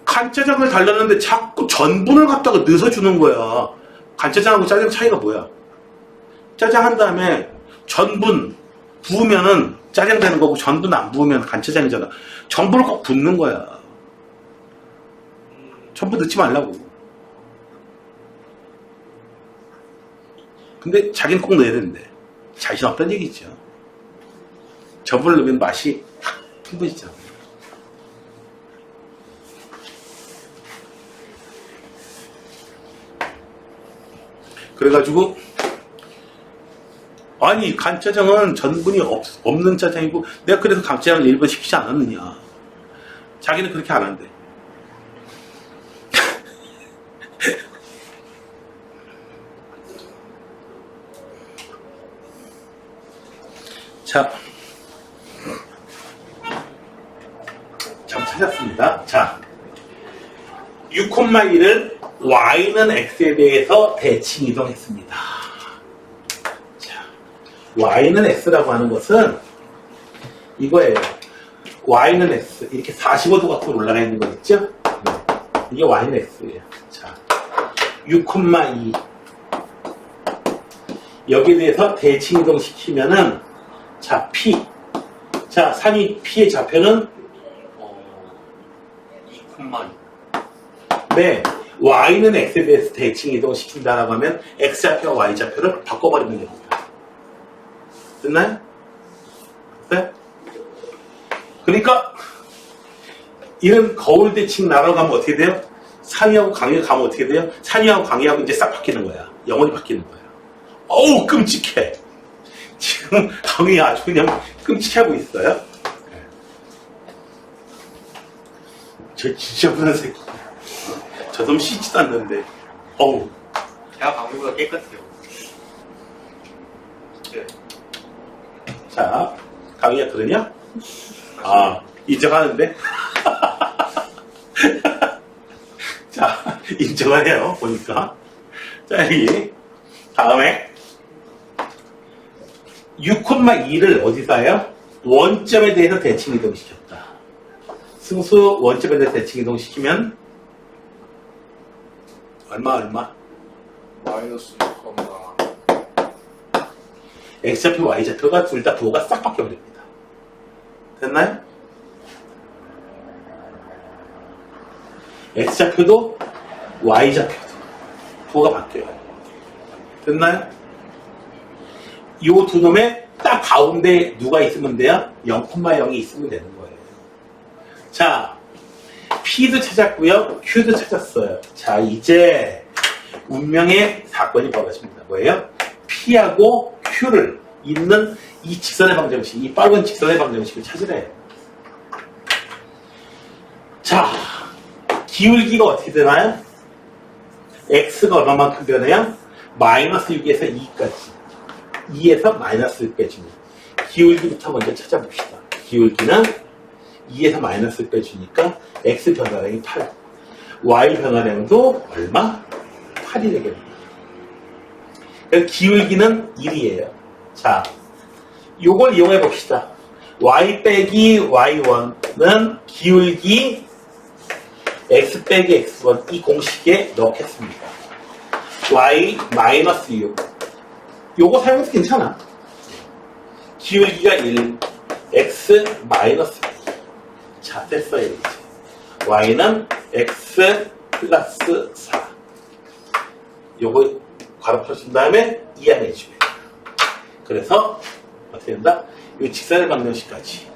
간짜장을 달랐는데 자꾸 전분을 갖다가 넣어서 주는 거야. 간짜장하고 짜장 차이가 뭐야? 짜장 한 다음에 전분 부으면은 짜장 되는 거고 전분 안 부으면 간짜장이잖아. 전분을 꼭 붓는 거야. 전분 넣지 말라고. 근데 자기는 꼭 넣어야 되는데 자신 없다는 얘기죠. 전분을 넣으면 맛이 확 풍부해지잖아. 그래가지고 아니 간짜장은 전분이 없는 짜장이고 내가 그래서 간짜장을 일부러 시키지 않았느냐. 자기는 그렇게 안 한대. 자, 참 찾았습니다. 자, 6,1을 y는 x에 대해서 대칭 이동했습니다. 자, y는 x라고 하는 것은 이거예요. y는 x 이렇게 45도 각도로 올라가 있는 거 있죠? 이게 y는 x예요. 자, 6,2 여기에 대해서 대칭 이동시키면은 자, p 자, 상위 p의 좌표는 2,2. 네, y는 x에 대해서 대칭 이동시킨다라고 하면 x좌표와 y좌표를 바꿔버리면 됩니다. 됐나요? 네? 그러니까 이런 거울 대칭 나라고 가면 어떻게 돼요? 상위하고 강위가 가면 어떻게 돼요? 상위하고 강위하고 이제 싹 바뀌는 거야. 영원히 바뀌는 거야. 어우 끔찍해. 지금 강위 아주 그냥 끔찍하고 있어요. 저 지저분한 새끼. 저 놈 씻지도 않는데. 어우. 제가 방금보다 깨끗해요. 네. 자, 강의가 그러냐? 아, 인정하는데? 인정을 해요, 보니까. 자, 여기. 다음에 6,2를 어디서 해요? 원점에 대해서 대칭 이동시켰다. 승수 원점에 대해서 대칭 이동시키면 얼마? 마이너스 6,4. X좌표, Y좌표가 둘 다 부호가 싹 바뀌어버립니다. 됐나요? X좌표도 Y좌표도 부호가 바뀌어요. 됐나요? 이 두 놈의 딱 가운데 누가 있으면 돼요? 0,0이 있으면 되는 거예요. 자, P도 찾았고요. Q도 찾았어요. 자, 이제 운명의 사건이 벌어집니다. 뭐예요? P하고 Q를 잇는 이 직선의 방정식, 이 빨간 직선의 방정식을 찾으래요. 자, 기울기가 어떻게 되나요? X가 얼마만큼 변해요? 마이너스 6에서 2까지. 2에서 마이너스 1 빼주니. 기울기부터 먼저 찾아봅시다. 기울기는 2에서 마이너스 1 빼주니까 X 변화량이 8. Y 변화량도 얼마? 8이 되겠네요. 기울기는 1이에요. 자, 요걸 이용해 봅시다. Y 빼기 Y1은 기울기 X 빼기 X1 이 공식에 넣겠습니다. Y 마이너스 6. 요거 사용해도 괜찮아. 기울기가 1, X 마이너스 2. 자, 됐어요, 이제. Y는 X 플러스 4. 요거 괄호 풀어준 다음에 이항해주면. 그래서 어떻게 된다? 이 직선의 방정식까지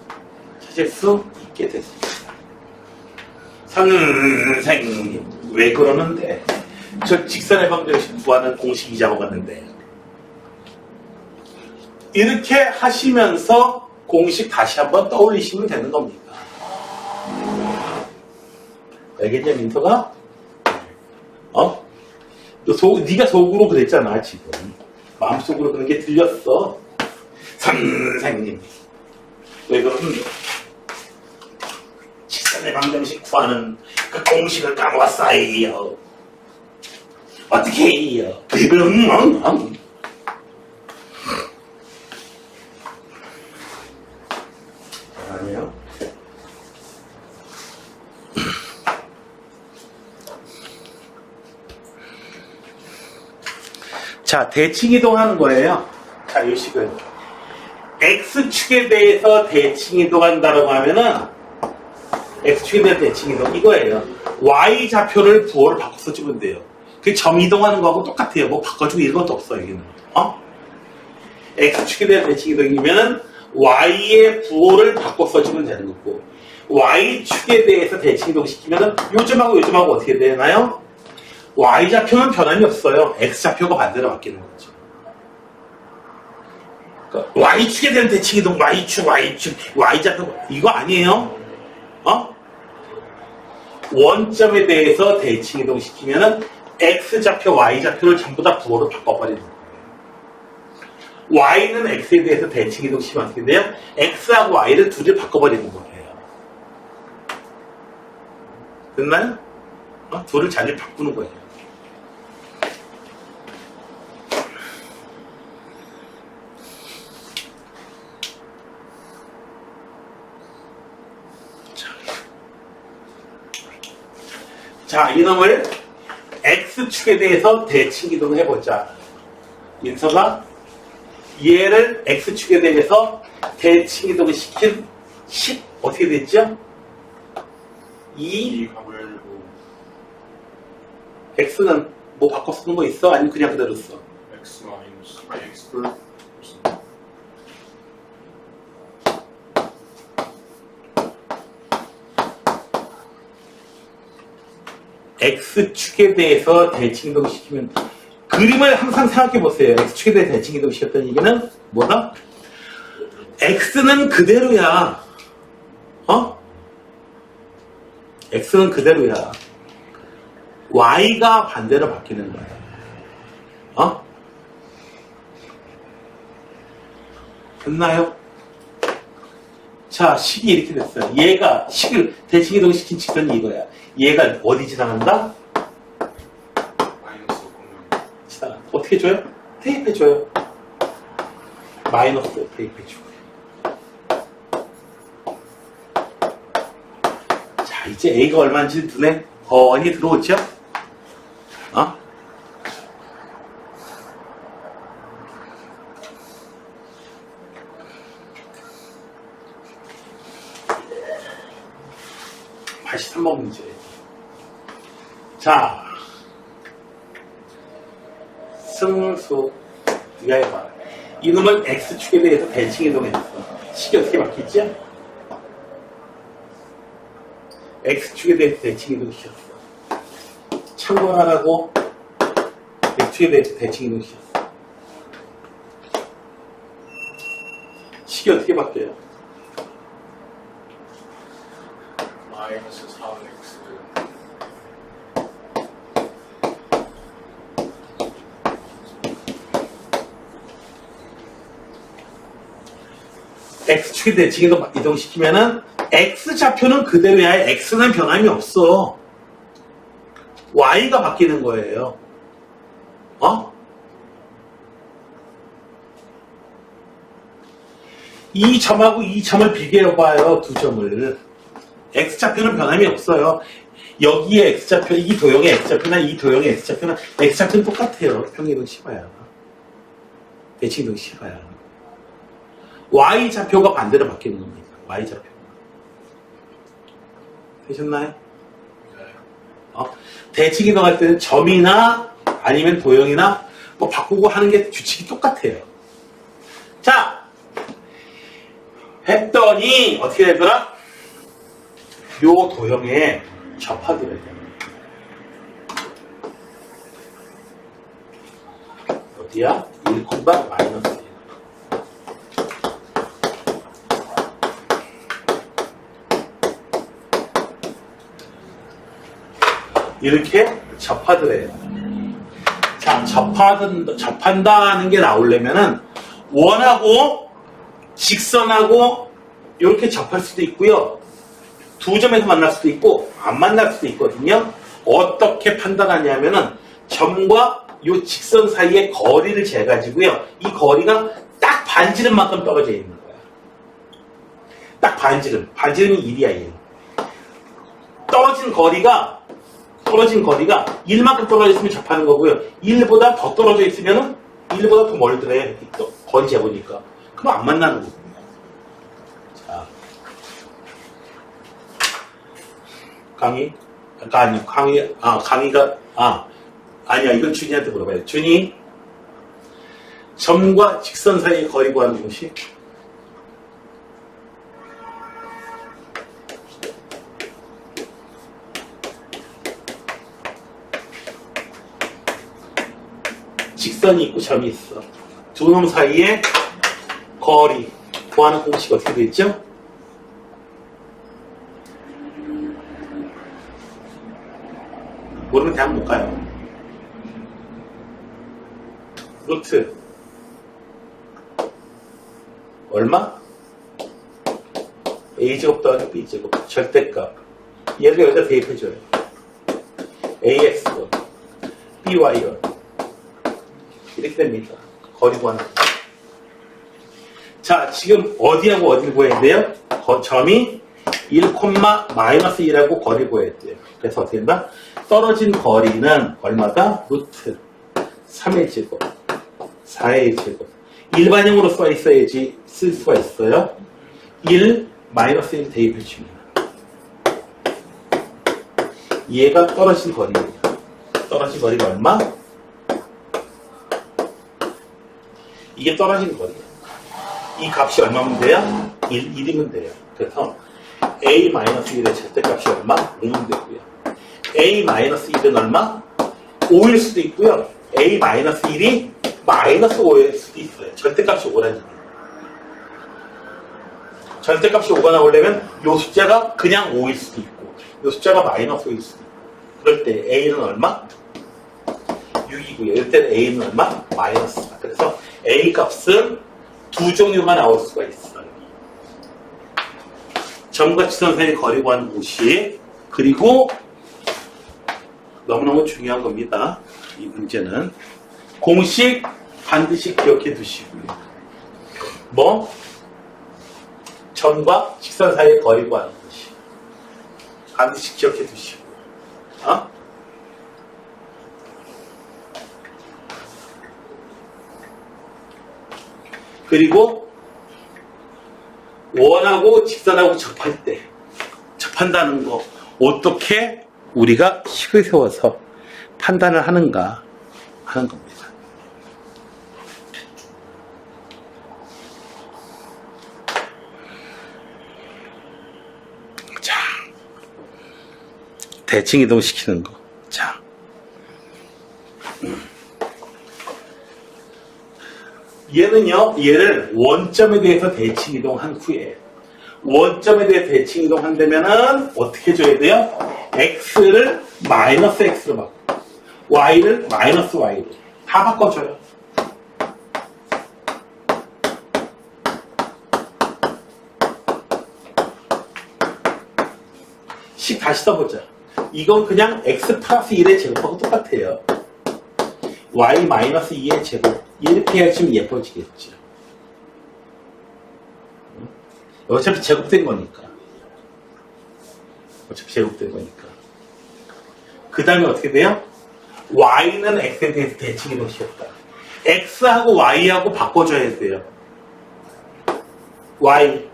찾을 수 있게 됐습니다. 선생님, 왜 그러는데? 저 직선의 방정식 구하는 공식 이자고 갔는데. 이렇게 하시면서 공식 다시 한번 떠올리시면 되는 겁니다. 알겠냐, 민서가? 네가 속으로 그랬잖아, 지금. 마음속으로 그런 게 들렸어. 선생님. 왜 그러는데? 직선의 방정식 구하는 그 공식을 까먹었어요. 어떻게 해요? 아니요. 자, 대칭 이동하는 거예요. 자, 이 식은 X축에 대해서 대칭 이동한다고 하면은 X축에 대한 대칭 이동 이거예요. Y좌표를 부호를 바꿔 써주면 돼요. 그 점 이동하는 거하고 똑같아요. 뭐 바꿔주고 이런 것도 없어, 여기는. X축에 대한 대칭 이동이면은 Y의 부호를 바꿔 써주면 되는 거고, Y축에 대해서 대칭 이동시키면은 요즘하고 요즘하고 어떻게 되나요? Y좌표는 변함이 없어요. X좌표가 반대로 바뀌는 거죠. 그러니까 Y축에 대한 대칭 이동, Y축, Y좌표, 이거 아니에요? 원점에 대해서 대칭 이동시키면은 X좌표, Y좌표를 전부 다 부호로 바꿔버리는 거예요. Y는 X에 대해서 대칭 이동시키면 어떻게 돼요? X하고 Y를 둘이 바꿔버리는 거예요. 됐나요? 둘을 자주 바꾸는 거예요. 자, 이놈을 X축에 대해서 대칭 이동을 해보자. 민서가 얘를 X축에 대해서 대칭 이동을 시킨 10 어떻게 됐죠? 2 X는 뭐 바꿔 쓰는 거 있어? 아니면 그냥 그대로 써? X 마이너스 X 플 X축에 대해서 대칭 이동을 시키면 그림을 항상 생각해 보세요. X축에 대해 대칭 이동을 시켰다는 얘기는 뭐다? X는 그대로야. X는 그대로야. Y가 반대로 바뀌는 거야. 됐나요? 자, 식이 이렇게 됐어요. 얘가 식을 대칭 이동시킨 직선이 이거야. 얘가 어디 지나간다? 어떻게 줘요? 대입해줘요. 마이너스 대입해주고. 자, 이제 A가 얼마인지 눈에 훤히 들어오죠? 어? 다시 3번 문제. 자, 승수, 네가 해봐. 이놈은 X축에 대해서 대칭 이동했어. 식이 어떻게 바뀌지? X축에 대해서 대칭 이동시켰어. 참고하라고 X축에 대해서 대칭 이동시켰어. 식이 어떻게 바뀌어요? 마이너스 4x X축에 대칭 이동시키면은 X좌표는 그대로야. X는 변함이 없어. Y가 바뀌는 거예요. 어? 이 점하고 이 점을 비교해봐요. 두 점을. X좌표는 변함이 없어요. 여기에 X좌표, 이 도형의 X좌표나 이 도형의 X좌표는 X좌표는 똑같아요. 평이동 시봐야. 대칭이동 시봐야. Y좌표가 반대로 바뀌는 겁니다. Y좌표. 되셨나요? 대칭 이동할 때는 점이나 아니면 도형이나 뭐 바꾸고 하는 게 규칙이 똑같아요. 자, 했더니 어떻게 되더라? 요 도형에 접하기로 해요. 어디야? 1, 마이너스 1. 이렇게 접하더래요. 자, 접한다는 게 나오려면은 원하고 직선하고 이렇게 접할 수도 있고요. 두 점에서 만날 수도 있고 안 만날 수도 있거든요. 어떻게 판단하냐면은 점과 이 직선 사이의 거리를 재가지고요. 이 거리가 딱 반지름만큼 떨어져 있는 거야. 딱 반지름. 반지름이 1이야, 1. 떨어진 거리가 1만큼 떨어져 있으면 접하는 거고요. 1보다 더 떨어져 있으면 1보다 더 멀더래. 거리 재보니까. 그럼 안 만나는 거거든요. 자. 아니야, 이건 준이한테 물어봐요. 준이, 점과 직선 사이의 거리 구하는 공식. 직선이 있고 점이 있어. 두 놈 사이의 거리 구하는 공식 어떻게 되죠? 모르면 대학 못 가요. 루트 얼마? A제곱 더하기 B제곱 절대값. 얘를 여기다 대입해줘요. AX원 BY원 이렇게 됩니다. 거리 구하는. 자, 지금 어디하고 어디를 구해야 돼요? 점이 1, 마이너스 1하고 거리 구해야 돼요. 그래서 어떻게 된다? 떨어진 거리는 얼마다? 루트 3의 제곱 4의 제곱. 일반형으로 써 있어야지 쓸 수가 있어요. 1, 마이너스 1 대입해 줍니다. 얘가 떨어진 거리입니다. 떨어진 거리가 얼마? 이게 떨어진 거리예요. 이 값이 얼마면 돼요? 1이면 돼요. 그래서 A-1의 절대값이 얼마? 5면 되고요. A-1은 얼마? 5일 수도 있고요. A-1이 마이너스 5일 수도 있어요. 절대값이 5라는 거예요. 절대값이 5가 나오려면 이 숫자가 그냥 5일 수도 있고 이 숫자가 마이너스 5일 수도 있고 그럴 때 A는 얼마? 6이고요. 이럴 때는 A는 얼마? 마이너스 4. 그래서 A 값은 두 종류가 나올 수가 있어요. 점과 직선 사이의 거리 구하는 공식. 그리고 너무너무 중요한 겁니다. 이 문제는 공식 반드시 기억해 두시고요. 뭐? 점과 직선 사이의 거리 구하는 것이. 반드시 기억해 두시고. 그리고 원하고 직선하고 접한다는 거 어떻게 우리가 식을 세워서 판단을 하는가 하는 겁니다. 자, 대칭 이동시키는 거. 자, 얘를 원점에 대해서 대칭 이동한 후에 원점에 대해 대칭 이동한다면은 어떻게 줘야 돼요? x를 마이너스 x로 바꿔, y를 마이너스 y로 다 바꿔줘요. 식 다시 써보자. 이건 그냥 x 플러스 1의 제곱하고 똑같아요. y 마이너스 2의 제곱 이렇게 해야지 예뻐지겠죠. 어차피 제곱된 거니까. 그 다음에 어떻게 돼요? y는 x에 대해서 대칭 이동시켰다. x하고 y하고 바꿔줘야 돼요. y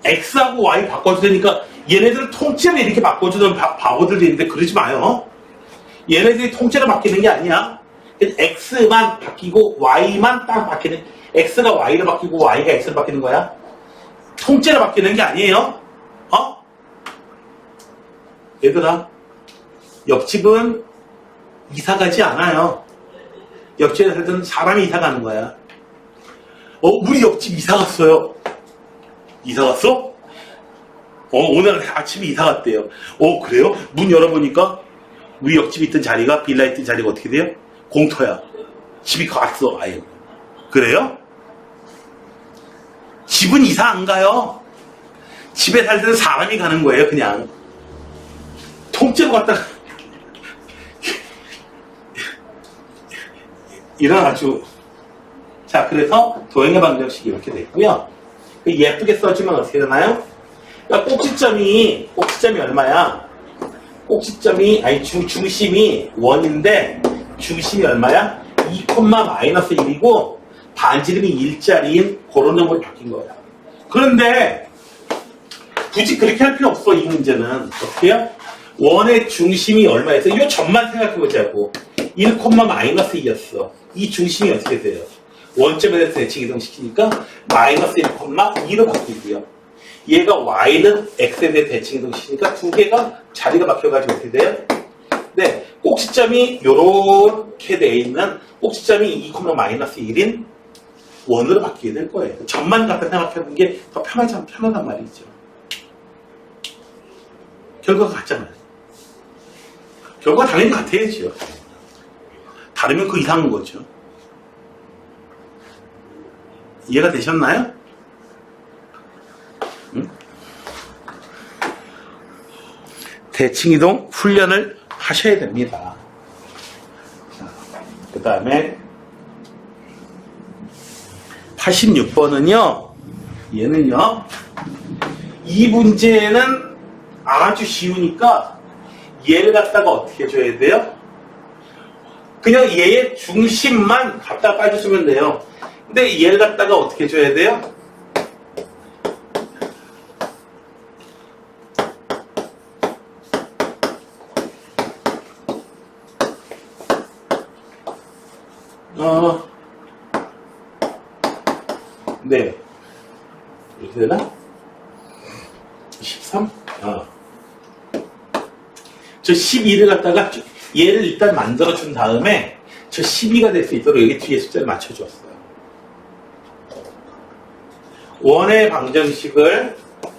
x하고 y 바꿔주니까 얘네들 통째로 이렇게 바꿔주던 바보들이 있는데 그러지 마요. 얘네들이 통째로 바뀌는 게 아니야. x만 바뀌고 y만 딱 바뀌는, x가 y로 바뀌고 y가 x로 바뀌는 거야. 통째로 바뀌는 게 아니에요. 얘들아, 옆집은 이사 가지 않아요. 옆집에 살던 사람이 이사 가는 거야. 우리 옆집 이사 갔어요. 이사 갔어? 오늘 아침에 이사 갔대요. 그래요? 문 열어보니까 우리 옆집에 있던 자리가, 빌라에 있던 자리가 어떻게 돼요? 공터야. 집이 갔어, 아예. 그래요? 집은 이사 안 가요. 집에 살던 사람이 가는 거예요, 그냥. 통째로 갔다가. 이런 아주. 자, 그래서 도형의 방정식이 이렇게 됐고요. 예쁘게 써주면 어떻게 되나요? 그러니까 꼭지점이 얼마야? 중심이 1인데, 중심이 얼마야? 2, 마이너스 1이고, 반지름이 1짜리인 그런 놈으로 바뀐 거야. 그런데, 굳이 그렇게 할 필요 없어, 이 문제는. 어떻게 해요? 원의 중심이 얼마였어? 이 점만 생각해보자고. 1, 마이너스 2였어. 이 중심이 어떻게 돼요? 원점에 대해서 대칭 이동시키니까 마이너스 1,2로 바뀌고요. 얘가 y는 x에 대해 대칭 이동시키니까 두 개가 자리가 바뀌어가지고 어떻게 돼요? 네, 꼭지점이 요렇게 돼 있는 꼭지점이 2, 마이너스 1인 원으로 바뀌게 될 거예요. 점만 갖다 생각해보는 게 더 편하단 말이죠. 결과가 같잖아요. 결과가 당연히 같아야죠. 다르면 그 이상한 거죠. 이해가 되셨나요? 응? 대칭이동 훈련을 하셔야 됩니다. 그 다음에 86번은요. 얘는요. 이 문제는 아주 쉬우니까 얘를 갖다가 어떻게 해줘야 돼요? 그냥 얘의 중심만 갖다가 빠져주면 돼요. 근데 얘를 갖다가 어떻게 해줘야 돼요? 네. 이렇게 되나? 13? 저 12를 갖다가 얘를 일단 만들어준 다음에 저 12가 될 수 있도록 여기 뒤에 숫자를 맞춰주었어요. 원의 방정식을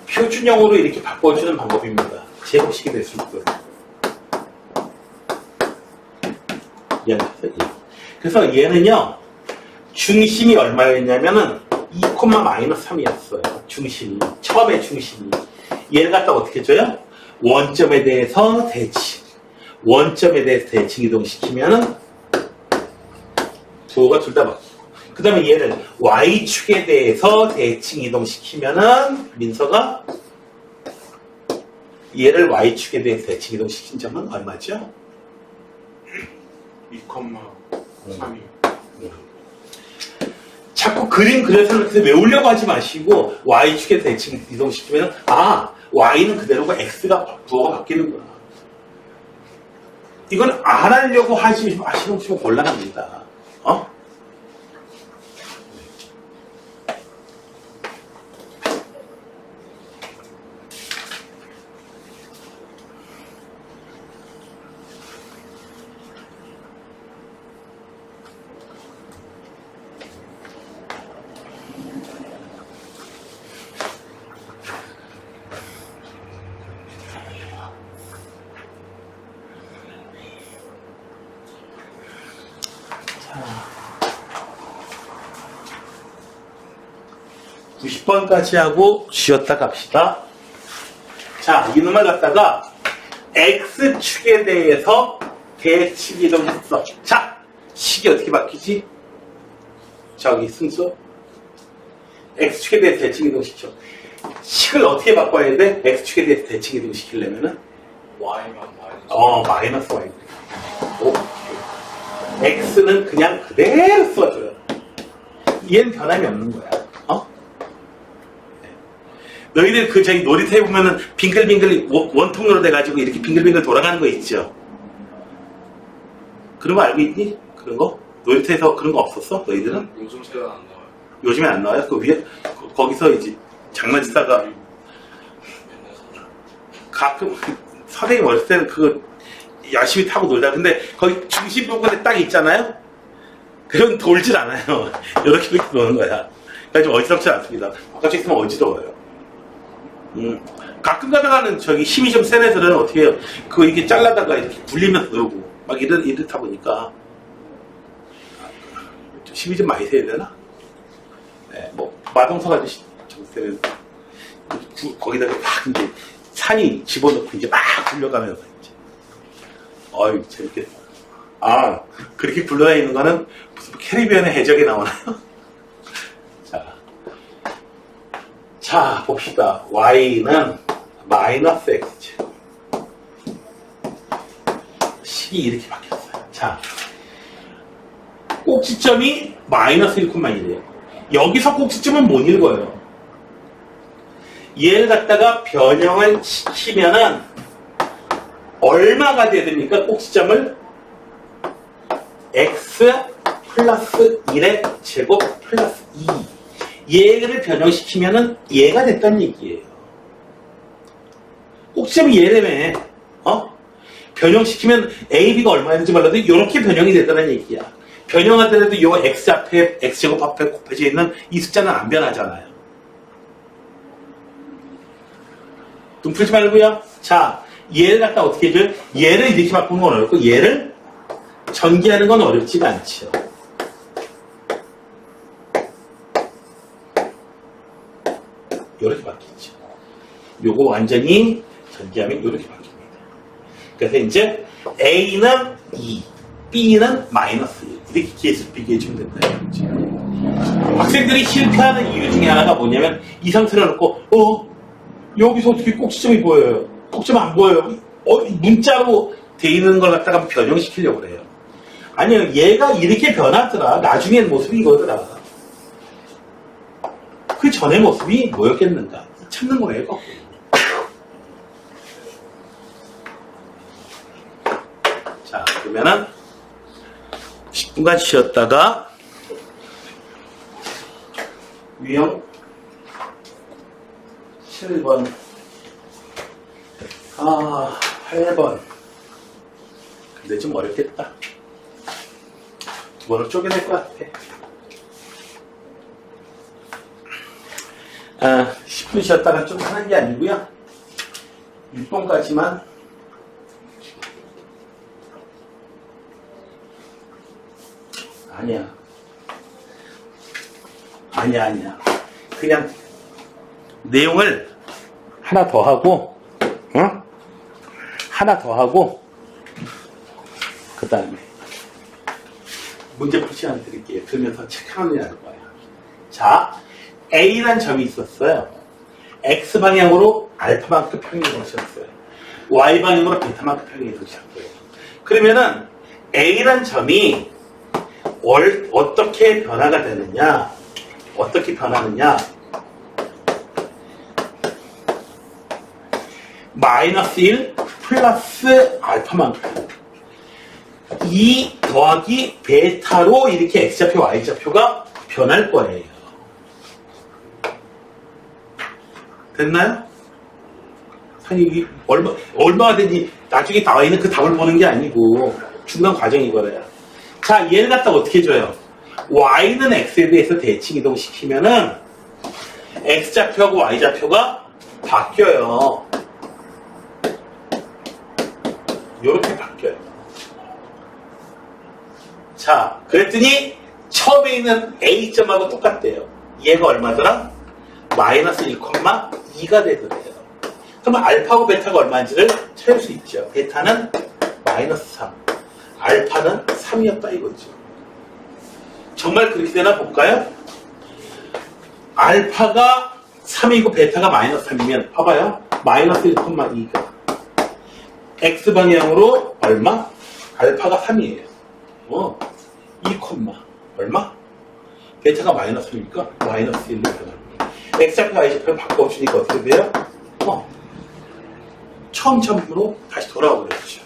표준형으로 이렇게 바꿔주는 방법입니다. 제곱식이 될 수 있도록. 그래서 얘는요, 중심이 얼마였냐면은 2, 마이너스 3이었어요. 중심이. 처음에 중심이. 얘를 갖다 어떻게 줘요? 원점에 대해서 대칭. 원점에 대해서 대칭 이동시키면은 부호가 둘 다 바뀌고. 그 다음에 얘를 Y축에 대해서 대칭 이동시키면은 민서가 얘를 Y축에 대해서 대칭 이동시킨 점은 얼마죠? 2,3이. 자꾸 그림 그려서 이렇게 외우려고 하지 마시고 Y축에 대칭 이동시키면 Y는 그대로고 X가 부호가 바뀌는구나. 이건 안 하려고 하시는 분은 곤란합니다. 자, 90번까지 하고 쉬었다 갑시다. 자, 이놈을 갖다가 X축에 대해서 대칭 이동했어. 자, 식이 어떻게 바뀌지? 저기 순서 X축에 대해서 대칭 이동시켜. 식을 어떻게 바꿔야 돼? X축에 대해서 대칭 이동시키려면은 Y만 마이너스. 마이너스 Y. 오. X는 그냥 그대로 써줘요. 얘는 변함이 없는 거야. 네. 너희들 저기 놀이터에 보면은 빙글빙글 원통으로 돼가지고 이렇게 빙글빙글 돌아가는 거 있죠? 그런 거 알고 있니? 그런 거? 놀이터에서 그런 거 없었어? 너희들은? 요즘 세대는 안 나와요. 요즘에 안 나와요? 그 위에, 거기서 이제 장난치다가 가끔 선생님 어렸을 때는 그거 열심히 타고 놀다. 근데 거기 중심 부분에 딱 있잖아요? 그럼 돌질 않아요. 이렇게 노는 거야. 그러니까 좀 어지럽지 않습니다. 바깥에 있으면 어지러워요. 가끔 가다가는 저기 힘이 좀 센 애들은 어떻게 해요? 그거 이렇게 잘라다가 이렇게 굴리면서 놀고 막 이렇다 보니까 힘이 좀 많이 세야 되나? 네, 뭐 마동석 아저씨 저기 때는 거기다가 막 이제 산이 집어넣고 이제 막 굴려가면서 이제 어이 재밌겠다. 그렇게 굴러다니는 거는 무슨 캐리비안의 해적에 나오나요? 자 봅시다. Y는 마이너스 X 식이 이렇게 바뀌었어요. 자 꼭지점이 마이너스 1,1이래요. 여기서 꼭지점은 못 읽어요. 얘를 갖다가 변형을 시키면은 얼마가 돼야 됩니까? 꼭지점을 x 플러스 1의 제곱 플러스 2 얘를 변형시키면은 얘가 됐다는 얘기예요. 꼭지점이 얘라며 변형시키면 a, b가 얼마였는지 몰라도 이렇게 변형이 됐다는 얘기야. 변형하더라도 요 x 앞에 x제곱 앞에 곱해져 있는 이 숫자는 안 변하잖아요. 좀 풀지 말고요. 자, 얘를 갖다 어떻게 해줘요? 얘를 이렇게 바꾸는 건 어렵고 얘를 전개하는 건 어렵지가 않죠. 이렇게 바뀌죠. 요거 완전히 전개하면 이렇게 바뀝니다. 그래서 이제 A는 2, B는 마이너스 1 이렇게 계속 비교해주면 된다. 학생들이 실패하는 이유 중에 하나가 뭐냐면 이 상태를 놓고 여기서 어떻게 꼭지점이 보여요? 꼭지점 안 보여요? 문자로 돼 있는 걸 갖다가 변형시키려고 그래요. 아니요, 얘가 이렇게 변하더라. 나중엔 모습이 이거더라. 그 전의 모습이 뭐였겠는가? 찾는 거예요. 자, 그러면은 10분간 쉬었다가 유형 7번 8번 근데 좀 어렵겠다. 두 번을 쪼개낼 것 같아. 10분 쉬었다가 좀 하는 게 아니고요. 6번까지만 아니야. 그냥 내용을 하나 더 하고 하나 더 하고 그 다음에 문제 풀 시간 드릴게요. 들으면서 체크하느냐 할 거예요. 자, A란 점이 있었어요. X방향으로 알파만큼 평행이동시켰어요. Y방향으로 베타만큼 평행이동시켰어요. 그러면은 A란 점이 어떻게 변화가 되느냐? 어떻게 변하느냐? 마이너스 1 플러스 알파만큼 2 더하기 베타로 이렇게 X좌표, Y좌표가 변할 거예요. 됐나요? 아니, 얼마가 되니 나중에 나와 있는 그 답을 보는 게 아니고 중간 과정이 거래요. 자, 얘를 갖다가 어떻게 줘요? Y는 X에 대해서 대칭 이동시키면은 X좌표하고 Y좌표가 바뀌어요. 이렇게 바뀌어요. 자, 그랬더니 처음에 있는 A점하고 똑같대요. 얘가 얼마더라? 마이너스 1,2가 되더래요. 그러면 알파하고 베타가 얼마인지를 찾을 수 있죠. 베타는 마이너스 3, 알파는 3이었다 이거죠. 정말 그렇게 되나 볼까요? 알파가 3이고 베타가 마이너스 3이면 봐봐요. 마이너스 1,2가 X방향으로 얼마? 알파가 3이에요. 2, 얼마? 베타가 마이너스 3이니까 마이너스 1로 변합니다. X좌표, Y좌표를 바꿔주니까 어떻게 돼요? 처음으로 다시 돌아와 버렸죠.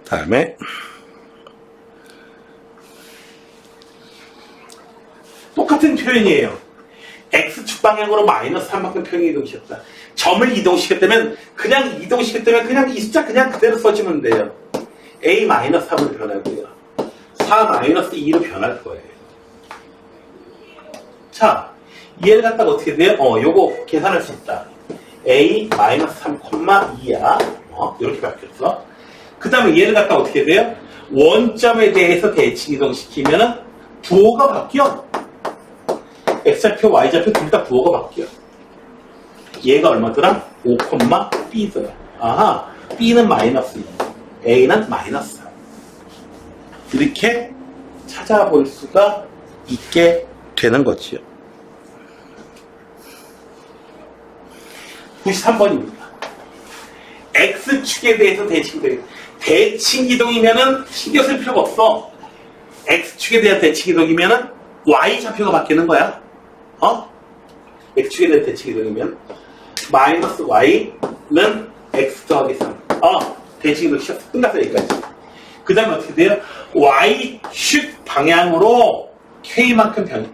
다음에 똑같은 표현이에요. X축 방향으로 마이너스 3만큼 평행 이동시켰다. 점을 이동시켰다면 그냥 이 숫자 그냥 그대로 써주면 돼요. A 마이너스 3으로 변하고요. 4 마이너스 2로 변할 거예요. 자, 얘를 갖다가 어떻게 돼요? 요거 계산할 수 있다. A 마이너스 3,2야. 이렇게 바뀌었어. 그 다음에 얘를 갖다가 어떻게 돼요? 원점에 대해서 대칭 이동시키면은 부호가 바뀌어. X좌표, Y좌표 둘 다 부호가 바뀌어. 얘가 얼마더라? 5,B더라. 아하, B는 마이너스 2, A는 마이너스 3. 이렇게 찾아볼 수가 있게 되는 거지요. 93번입니다. X축에 대해서 대칭 이동이면은 신경 쓸 필요가 없어. X축에 대한 대칭 이동이면은 Y좌표가 바뀌는 거야. X축에 대한 대칭 이동이면 마이너스 Y는 X 더하기 3. 대칭 이동 시작 끝났어 여기까지. 그 다음에 어떻게 돼요? Y축 방향으로 K만큼 변.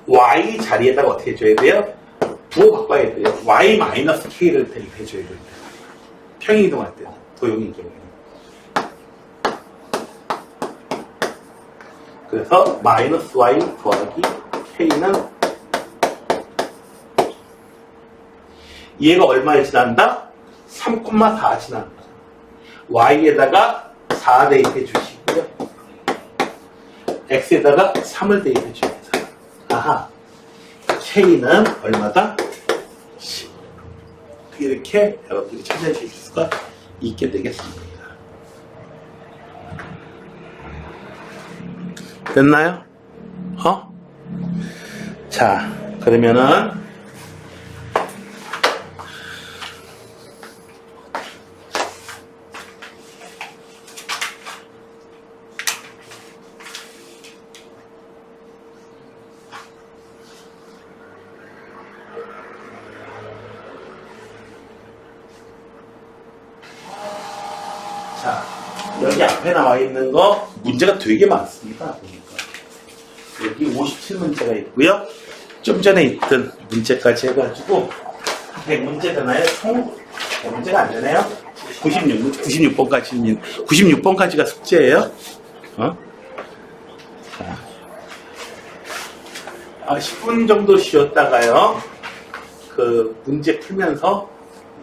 Y 자리에다가 어떻게 해줘야 돼요? 부호 바꿔야 돼요. Y 마이너스 K를 대입해줘야 돼요. 평행 이동할 때 도형인 경우에. 그래서 마이너스 Y 더하기 K는 얘가 얼마에 지난다? 3,4 지난다. Y에다가 4 대입해 주시고요. X에다가 3을 대입해 줍니다. 아하. K는 얼마다? 10. 이렇게 여러분들이 찾아주실 수가 있게 되겠습니다. 됐나요? 자, 그러면은 자, 여기 앞에 나와 있는 거 문제가 되게 많습니다. 보니까 여기 57문제가 있고요. 좀 전에 있던 문제까지 해가지고 100문제 되나요? 총 100문제가 안 되나요? 96번까지가 숙제예요. 자, 10분 정도 쉬었다가요. 그 문제 풀면서